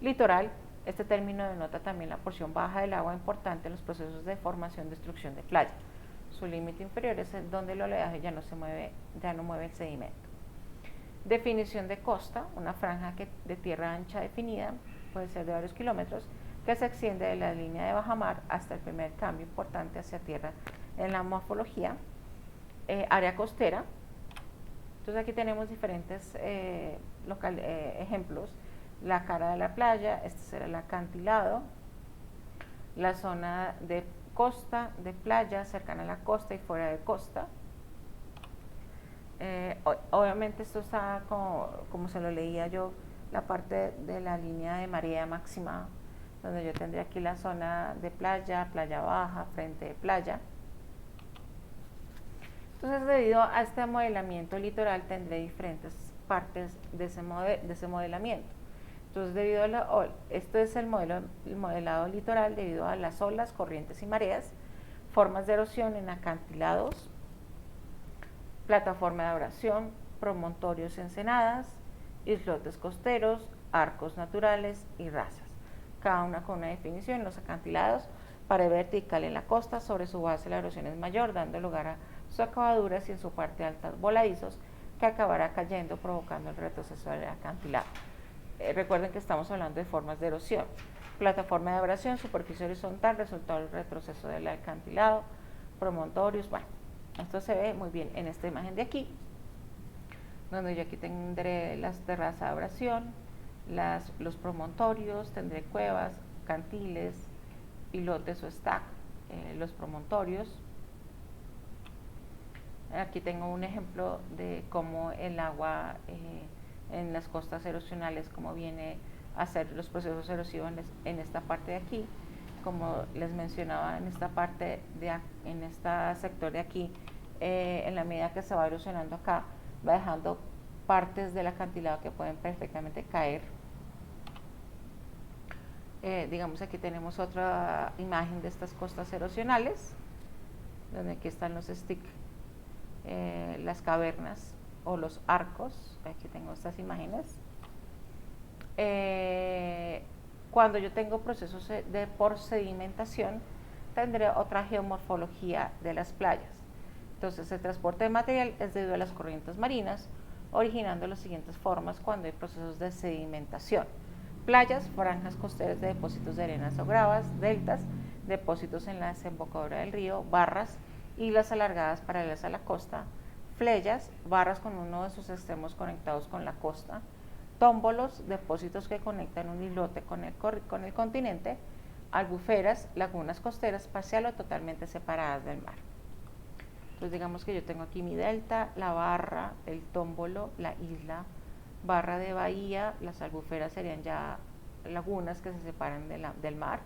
Litoral, este término denota también la porción baja del agua importante en los procesos de formación y destrucción de playa. Su límite inferior es donde el oleaje ya no mueve el sedimento. Definición de costa, una franja de tierra ancha definida, puede ser de varios kilómetros, que se extiende de la línea de bajamar hasta el primer cambio importante hacia tierra en la morfología. Área costera, entonces aquí tenemos diferentes ejemplos. La cara de la playa, este será el acantilado, la zona de costa, de playa, cercana a la costa y fuera de costa. Obviamente esto está como se lo leía yo, la parte de la línea de marea máxima, donde yo tendría aquí la zona de playa, playa baja, frente de playa. Entonces, debido a este modelamiento litoral, tendré diferentes partes de ese modelamiento. Entonces, esto es el modelado litoral debido a las olas, corrientes y mareas, formas de erosión en acantilados, plataforma de abrasión, promontorios, ensenadas, islotes costeros, arcos naturales y razas. Cada una con una definición. Los acantilados, pared vertical en la costa, sobre su base la erosión es mayor, dando lugar a sus acabaduras y en su parte alta voladizos, que acabará cayendo, provocando el retroceso del acantilado. Recuerden que estamos hablando de formas de erosión. Plataforma de abrasión, superficie horizontal, resultado del retroceso del acantilado, promontorios. Bueno, esto se ve muy bien en esta imagen de aquí, donde yo aquí tendré las terrazas de abrasión, los promontorios, tendré cuevas, cantiles, islotes o stack, los promontorios. Aquí tengo un ejemplo de cómo el agua en las costas erosionales, cómo viene a hacer los procesos erosivos en esta parte de aquí. Como les mencionaba, en esta parte en este sector de aquí, en la medida que se va erosionando acá, va dejando partes del acantilado que pueden perfectamente caer. Digamos, aquí tenemos otra imagen de estas costas erosionales, donde aquí están los sticks, las cavernas o los arcos. Aquí tengo estas imágenes. Cuando yo tengo procesos por sedimentación, tendré otra geomorfología de las playas. Entonces, el transporte de material es debido a las corrientes marinas, originando las siguientes formas cuando hay procesos de sedimentación: playas, franjas costeras de depósitos de arenas o gravas, deltas, depósitos en la desembocadura del río, barras, islas alargadas paralelas a la costa, playas, barras con uno de sus extremos conectados con la costa, tómbolos, depósitos que conectan un islote con el continente, albuferas, lagunas costeras parcial o totalmente separadas del mar. Entonces, digamos que yo tengo aquí mi delta, la barra, el tómbolo, la isla, barra de bahía, las albuferas serían ya lagunas que se separan del mar,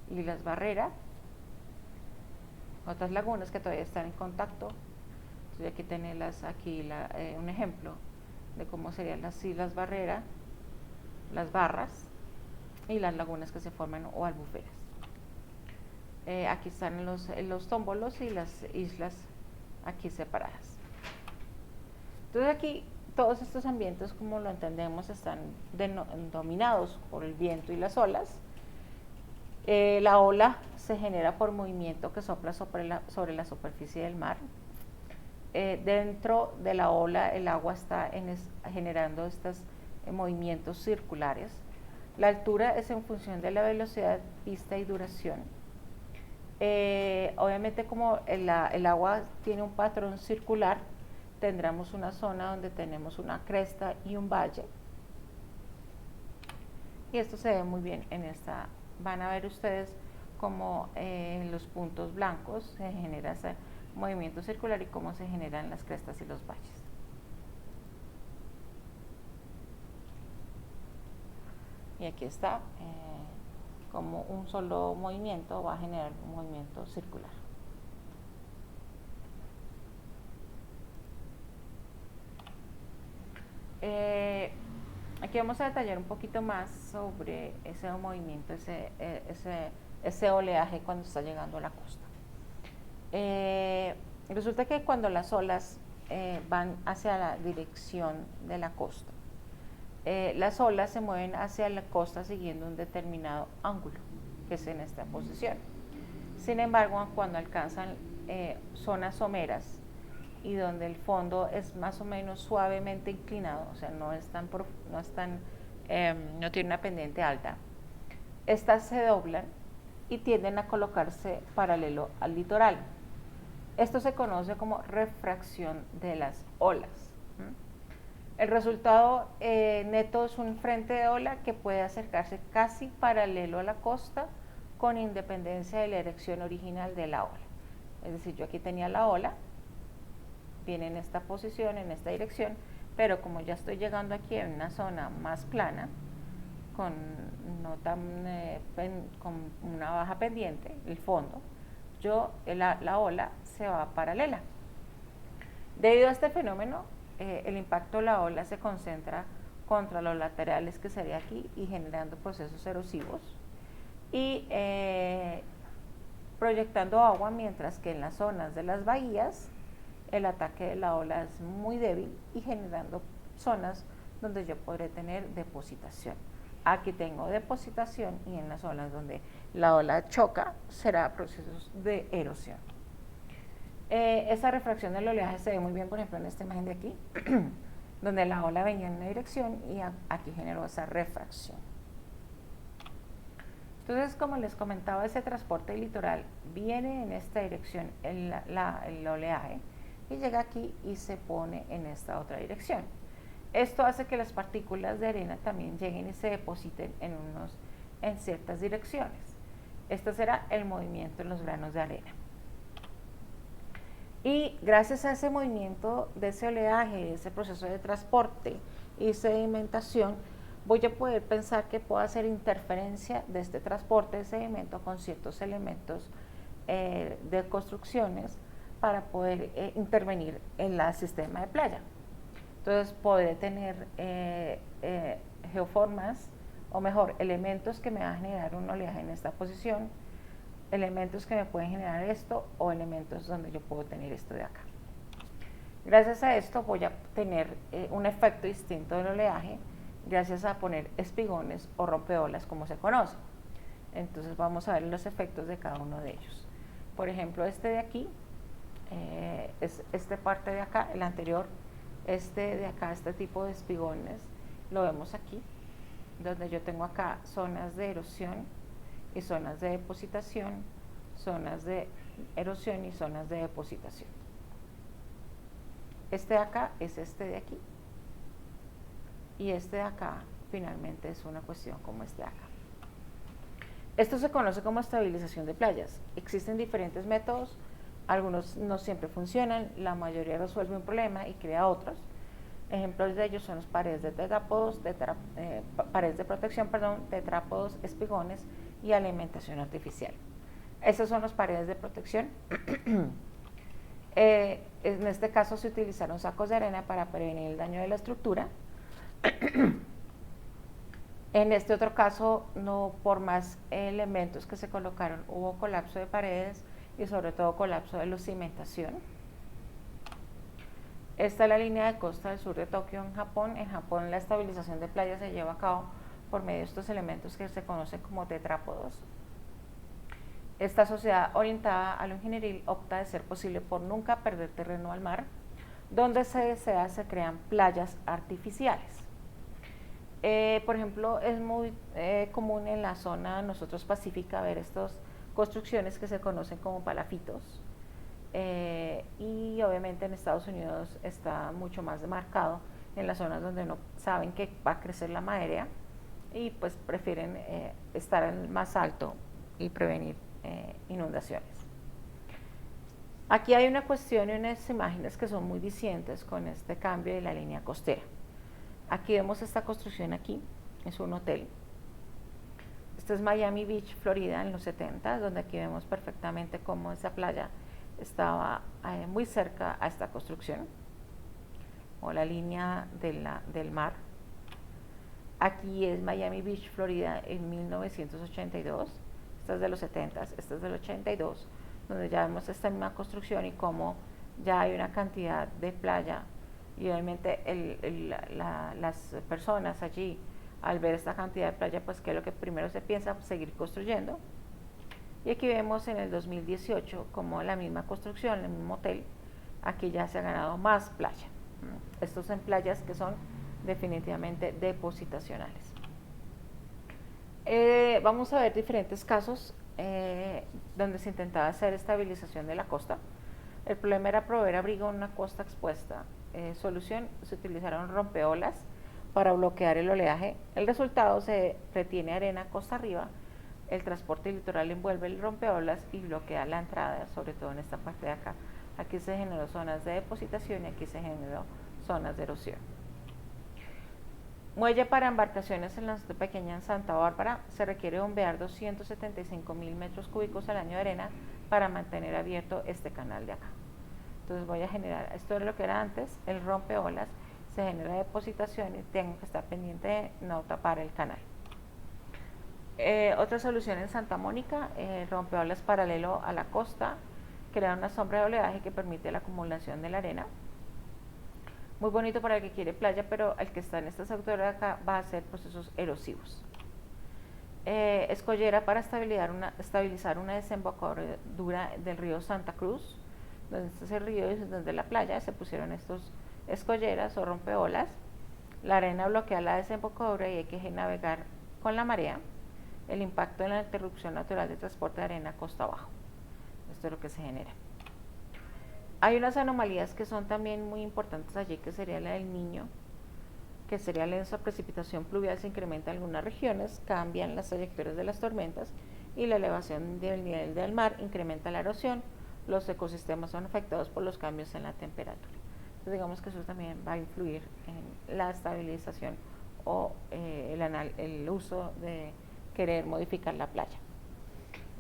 y las barreras, otras lagunas que todavía están en contacto. Entonces, aquí tenemos un ejemplo de cómo serían las islas barrera, las barras y las lagunas que se forman o albuferas. Aquí están los tómbolos y las islas aquí separadas. Entonces, aquí todos estos ambientes, como lo entendemos, están dominados por el viento y las olas. La ola se genera por movimiento que sopla sobre la superficie del mar. Dentro de la ola el agua está generando estos movimientos circulares. La altura es en función de la velocidad, pista y duración. Obviamente como el agua tiene un patrón circular, tendremos una zona donde tenemos una cresta y un valle. Y esto se ve muy bien en esta. Van a ver ustedes cómo en los puntos blancos se genera ese movimiento circular y cómo se generan las crestas y los valles. Y aquí está, como un solo movimiento va a generar un movimiento circular. Aquí vamos a detallar un poquito más sobre ese movimiento, ese oleaje cuando está llegando a la costa. Resulta que cuando las olas van hacia la dirección de la costa, las olas se mueven hacia la costa siguiendo un determinado ángulo, que es en esta posición. Sin embargo, cuando alcanzan zonas someras y donde el fondo es más o menos suavemente inclinado, o sea, no tiene una pendiente alta, estas se doblan y tienden a colocarse paralelo al litoral. Esto se conoce como refracción de las olas. El resultado neto es un frente de ola que puede acercarse casi paralelo a la costa con independencia de la dirección original de la ola. Es decir, yo aquí tenía la ola, viene en esta posición, en esta dirección, pero como ya estoy llegando aquí en una zona más plana, con una baja pendiente, el fondo, la ola se va paralela. Debido a este fenómeno, el impacto de la ola se concentra contra los laterales, que sería aquí, y generando procesos erosivos y proyectando agua, mientras que en las zonas de las bahías el ataque de la ola es muy débil y generando zonas donde yo podré tener depositación. Aquí tengo depositación y en las zonas donde la ola choca será procesos de erosión. Esta refracción del oleaje se ve muy bien, por ejemplo, en esta imagen de aquí, donde la ola venía en una dirección y aquí generó esa refracción. Entonces, como les comentaba, ese transporte litoral viene en esta dirección, el oleaje, y llega aquí y se pone en esta otra dirección. Esto hace que las partículas de arena también lleguen y se depositen en ciertas direcciones. Este será el movimiento en los granos de arena. Y gracias a ese movimiento de ese oleaje, ese proceso de transporte y sedimentación, voy a poder pensar que puedo hacer interferencia de este transporte de sedimento con ciertos elementos de construcciones para poder intervenir en el sistema de playa. Entonces podré tener geoformas, o mejor, elementos que me van a generar un oleaje en esta posición, elementos que me pueden generar esto, o elementos donde yo puedo tener esto de acá. Gracias a esto voy a tener un efecto distinto del oleaje, gracias a poner espigones o rompeolas, como se conoce. Entonces vamos a ver los efectos de cada uno de ellos. Por ejemplo, este de aquí, es esta parte de acá, el anterior, este de acá, este tipo de espigones, lo vemos aquí, donde yo tengo acá zonas de erosión y zonas de depositación, zonas de erosión y zonas de depositación. Este de acá es este de aquí, y este de acá finalmente es una cuestión como este de acá. Esto se conoce como estabilización de playas. Existen diferentes métodos, algunos no siempre funcionan, la mayoría resuelve un problema y crea otros. Ejemplos de ellos son las paredes de tetrápodos, paredes de protección, tetrápodos, espigones y alimentación artificial. Esas son las paredes de protección. En este caso se utilizaron sacos de arena para prevenir el daño de la estructura. En este otro caso, no, por más elementos que se colocaron, hubo colapso de paredes y sobre todo colapso de la cimentación. Esta es la línea de costa del sur de Tokio, en Japón. En Japón la estabilización de playas se lleva a cabo por medio de estos elementos que se conocen como tetrápodos. Esta sociedad orientada a lo ingenieril opta, de ser posible, por nunca perder terreno al mar. Donde se desea, se crean playas artificiales. Por ejemplo, es muy común en la zona nosotros pacífica ver estos construcciones que se conocen como palafitos. Y obviamente en Estados Unidos está mucho más demarcado en las zonas donde no saben que va a crecer la madera y pues prefieren estar en el más alto y prevenir inundaciones. Aquí hay una cuestión y unas imágenes que son muy discientes con este cambio de la línea costera. Aquí vemos esta construcción aquí, es un hotel. Este es Miami Beach, Florida, en los 70, donde aquí vemos perfectamente cómo esa playa estaba muy cerca a esta construcción, o la línea del mar. Aquí es Miami Beach, Florida, en 1982. Esta es de los 70, esta es del 82, donde ya vemos esta misma construcción y cómo ya hay una cantidad de playa. Y obviamente las personas allí, al ver esta cantidad de playa, pues que es lo que primero se piensa, pues, seguir construyendo. Y aquí vemos en el 2018 como la misma construcción, el mismo hotel, aquí ya se ha ganado más playa. Estos son playas que son definitivamente depositacionales. Vamos a ver diferentes casos donde se intentaba hacer estabilización de la costa. El problema era proveer abrigo en una costa expuesta. Solución, se utilizaron rompeolas para bloquear el oleaje. El resultado, se retiene arena costa arriba, el transporte litoral envuelve el rompeolas y bloquea la entrada, sobre todo en esta parte de acá. Aquí se generó zonas de depositación y aquí se generó zonas de erosión. Muelle para embarcaciones en la pequeña en Santa Bárbara. Se requiere bombear 275.000 metros cúbicos al año de arena para mantener abierto este canal de acá. Entonces voy a generar, esto es lo que era antes, el rompeolas, se genera depositación y tengo que estar pendiente de no tapar el canal. Otra solución en Santa Mónica, rompeolas paralelo a la costa, crea una sombra de oleaje que permite la acumulación de la arena. Muy bonito para el que quiere playa, pero el que está en esta sector de acá va a hacer procesos erosivos. Escollera para estabilizar una desembocadura del río Santa Cruz, donde este es el río y desde la playa se pusieron estos escolleras o rompeolas. La arena bloquea la desembocadura y hay que navegar con la marea. El impacto en la interrupción natural de transporte de arena costa abajo. Esto es lo que se genera. Hay unas anomalías que son también muy importantes allí, que sería la del Niño, que sería la densa precipitación pluvial se incrementa en algunas regiones, cambian las trayectorias de las tormentas y la elevación del nivel del mar incrementa la erosión. Los ecosistemas son afectados por los cambios en la temperatura. Entonces digamos que eso también va a influir en la estabilización o el uso de querer modificar la playa.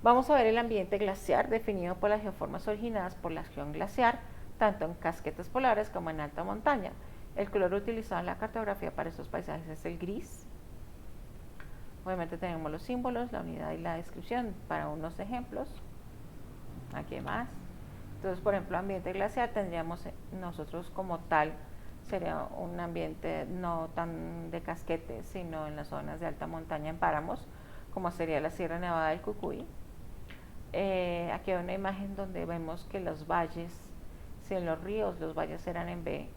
Vamos a ver el ambiente glaciar definido por las geoformas originadas por la acción glaciar, tanto en casquetes polares como en alta montaña. El color utilizado en la cartografía para estos paisajes es el gris. Obviamente tenemos los símbolos, la unidad y la descripción para unos ejemplos. Aquí hay más. Entonces, por ejemplo, ambiente glaciar tendríamos nosotros como tal, sería un ambiente no tan de casquete, sino en las zonas de alta montaña en páramos, como sería la Sierra Nevada del Cucuy. Aquí hay una imagen donde vemos que los valles, si en los ríos los valles eran en B,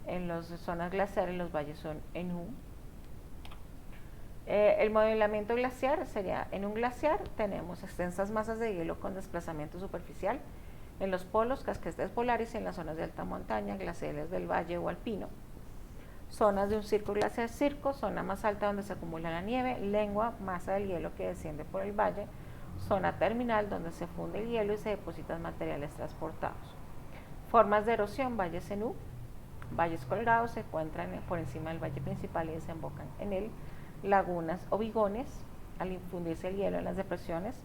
en las zonas glaciares los valles son en U. El modelamiento glaciar sería, en un glaciar tenemos extensas masas de hielo con desplazamiento superficial, en los polos, casquetes polares y en las zonas de alta montaña, glaciares del valle o alpino. Zonas de un circo glaciar, circo, zona más alta donde se acumula la nieve, lengua, masa del hielo que desciende por el valle, zona terminal donde se funde el hielo y se depositan materiales transportados. Formas de erosión, valles en U, valles colgados se encuentran por encima del valle principal y desembocan en él, lagunas o bigones, al infundirse el hielo en las depresiones.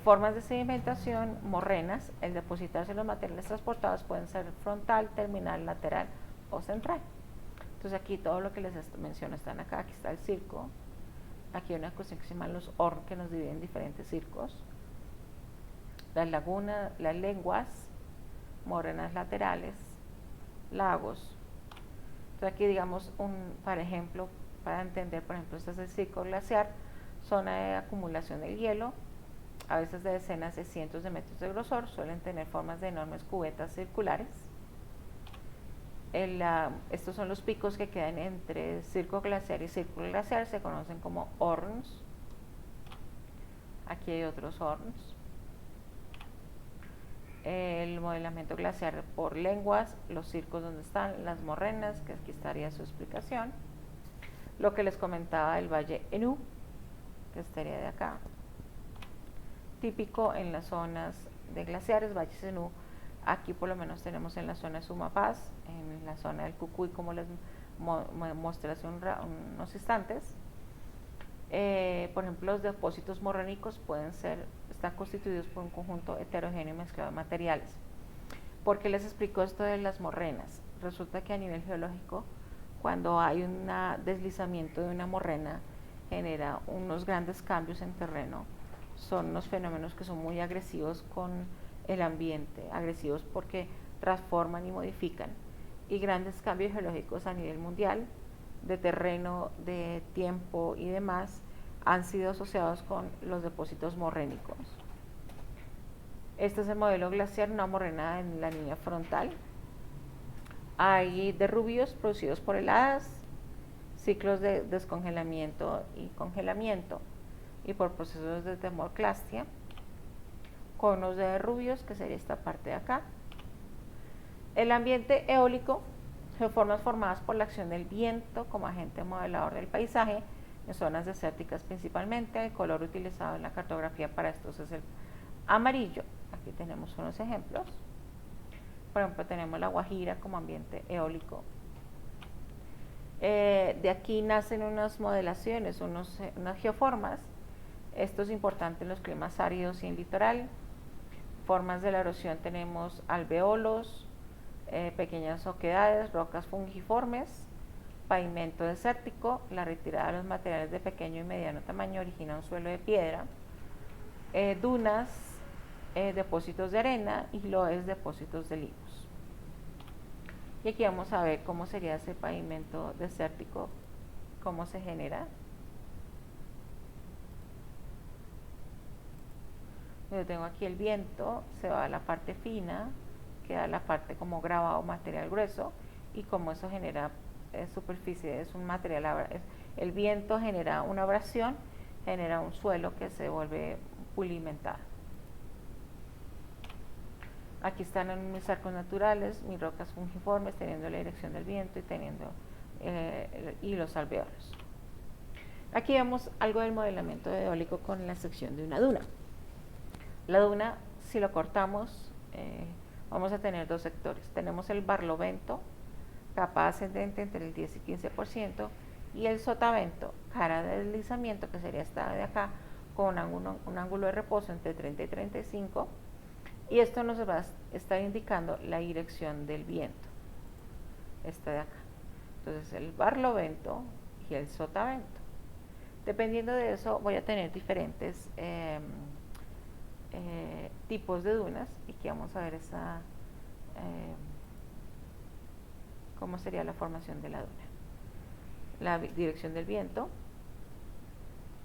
Formas de sedimentación, morrenas, el depositarse los materiales transportados pueden ser frontal, terminal, lateral o central. Entonces aquí todo lo que les menciono están acá. Aquí está el circo, aquí hay una cuestión que se llama los hornos que nos dividen en diferentes circos, las lagunas, las lenguas, morrenas laterales, lagos. Entonces aquí digamos para ejemplo, para entender, por ejemplo, este es el circo glaciar, zona de acumulación del hielo, a veces de decenas de cientos de metros de grosor, suelen tener formas de enormes cubetas circulares. Estos son los picos que quedan entre circo glaciar y círculo glaciar, se conocen como horns. Aquí Aquí hay otros hornos. El modelamiento glaciar por lenguas, los circos donde están, las morrenas, que aquí estaría su explicación. Lo que les comentaba del Valle Enú, que estaría de acá. Típico en las zonas de glaciares, valles Enú. Aquí por lo menos tenemos en la zona de Sumapaz, en la zona del Cucuy, como les mostré hace unos instantes. Por ejemplo, los depósitos morrénicos están constituidos por un conjunto heterogéneo y mezclado de materiales. ¿Por qué les explico esto de las morrenas? Resulta que a nivel geológico, cuando hay un deslizamiento de una morrena, genera unos grandes cambios en terreno. Son unos fenómenos que son muy agresivos con el ambiente, agresivos porque transforman y modifican. Y grandes cambios geológicos a nivel mundial, de terreno, de tiempo y demás, han sido asociados con los depósitos morrénicos. Este es el modelo glaciar, una morrena en la línea frontal. Hay derrubios producidos por heladas, ciclos de descongelamiento y congelamiento, y por procesos de termoclastia, conos de derrubios, que sería esta parte de acá. El ambiente eólico, geoformas formadas por la acción del viento como agente modelador del paisaje, en zonas desérticas principalmente. El color utilizado en la cartografía para estos es el amarillo. Aquí tenemos unos ejemplos. Por ejemplo, tenemos la Guajira como ambiente eólico. De aquí nacen unas modelaciones, unas geoformas. Esto es importante en los climas áridos y en litoral. Formas de la erosión tenemos alveolos, pequeñas oquedades, rocas fungiformes, pavimento desértico. La retirada de los materiales de pequeño y mediano tamaño origina un suelo de piedra, dunas, depósitos de arena y loes, depósitos de limos. Y aquí vamos a ver cómo sería ese pavimento desértico, cómo se genera. Yo tengo aquí el viento, se va a la parte fina, queda la parte como grabado, material grueso, y como eso genera superficie, es un material, el viento genera una abrasión, genera un suelo que se vuelve pulimentado. Aquí están mis arcos naturales, mis rocas fungiformes, teniendo la dirección del viento y teniendo y los alveolos. Aquí vemos algo del modelamiento eólico con la sección de una duna. La duna, si lo cortamos, vamos a tener dos sectores. Tenemos el barlovento, capa ascendente entre el 10 y 15%, y el sotavento, cara de deslizamiento, que sería esta de acá, con un ángulo de reposo entre 30 y 35, y esto nos va a estar indicando la dirección del viento, esta de acá. Entonces el barlovento y el sotavento. Dependiendo de eso voy a tener diferentes tipos de dunas, y aquí vamos a ver cómo sería la formación de la duna. La dirección del viento,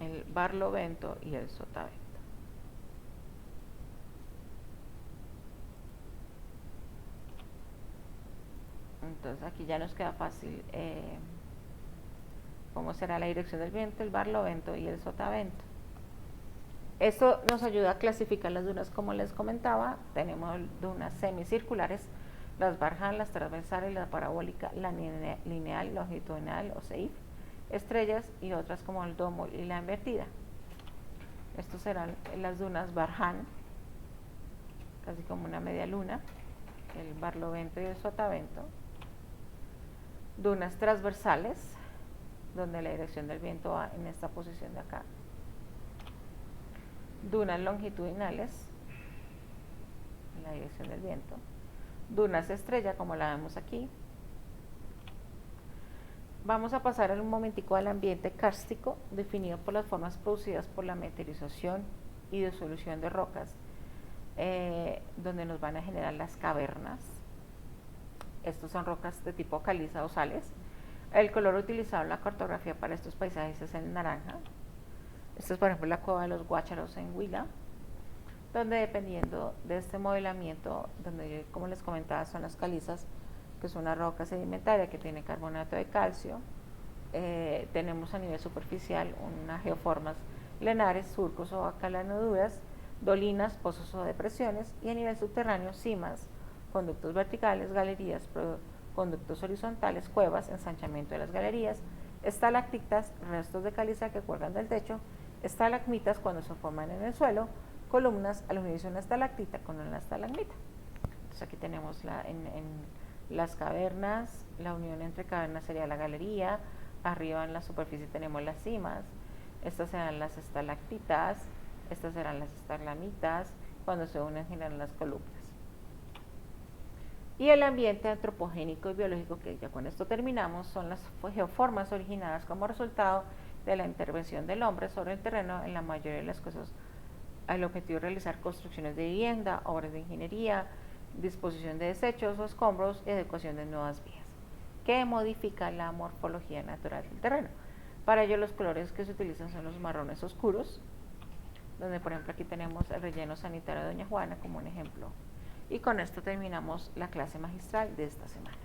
el barlovento y el sotavento. Entonces aquí ya nos queda fácil cómo será la dirección del viento, el barlovento y el sotavento. Esto nos ayuda a clasificar las dunas, como les comentaba. Tenemos dunas semicirculares, las Barhan, las transversales, la parabólica, la lineal, longitudinal o SEIF, estrellas, y otras como el domo y la invertida. Estos serán las dunas Barhan, casi como una media luna, el barlovento y el sotavento. Dunas transversales, donde la dirección del viento va en esta posición de acá. Dunas longitudinales, en la dirección del viento. Dunas estrella, como la vemos aquí. Vamos a pasar en un momentico al ambiente kárstico, definido por las formas producidas por la meteorización y disolución de rocas, donde nos van a generar las cavernas. Estos son rocas de tipo caliza o sales. El color utilizado en la cartografía para estos paisajes es el naranja. Esta es, por ejemplo, la cueva de los Guácharos en Huila, donde, dependiendo de este modelamiento, donde, como les comentaba, son las calizas, que es una roca sedimentaria que tiene carbonato de calcio. Tenemos a nivel superficial unas geoformas lenares, surcos o acalanaduras, dolinas, pozos o depresiones, y a nivel subterráneo, cimas, conductos verticales, galerías, conductos horizontales, cuevas, ensanchamiento de las galerías, estalactitas, restos de caliza que cuelgan del techo, estalagmitas cuando se forman en el suelo, columnas al unirse una estalactita con una estalagmita. Entonces aquí tenemos en las cavernas, la unión entre cavernas sería la galería, arriba en la superficie tenemos las cimas, estas serán las estalactitas, estas serán las estalagmitas, cuando se unen generan las columnas. Y el ambiente antropogénico y biológico, que ya con esto terminamos, son las geoformas originadas como resultado de la intervención del hombre sobre el terreno en la mayoría de las cosas. El objetivo es realizar construcciones de vivienda, obras de ingeniería, disposición de desechos o escombros y adecuación de nuevas vías, que modifica la morfología natural del terreno. Para ello los colores que se utilizan son los marrones oscuros, donde por ejemplo aquí tenemos el relleno sanitario de Doña Juana como un ejemplo. Y con esto terminamos la clase magistral de esta semana.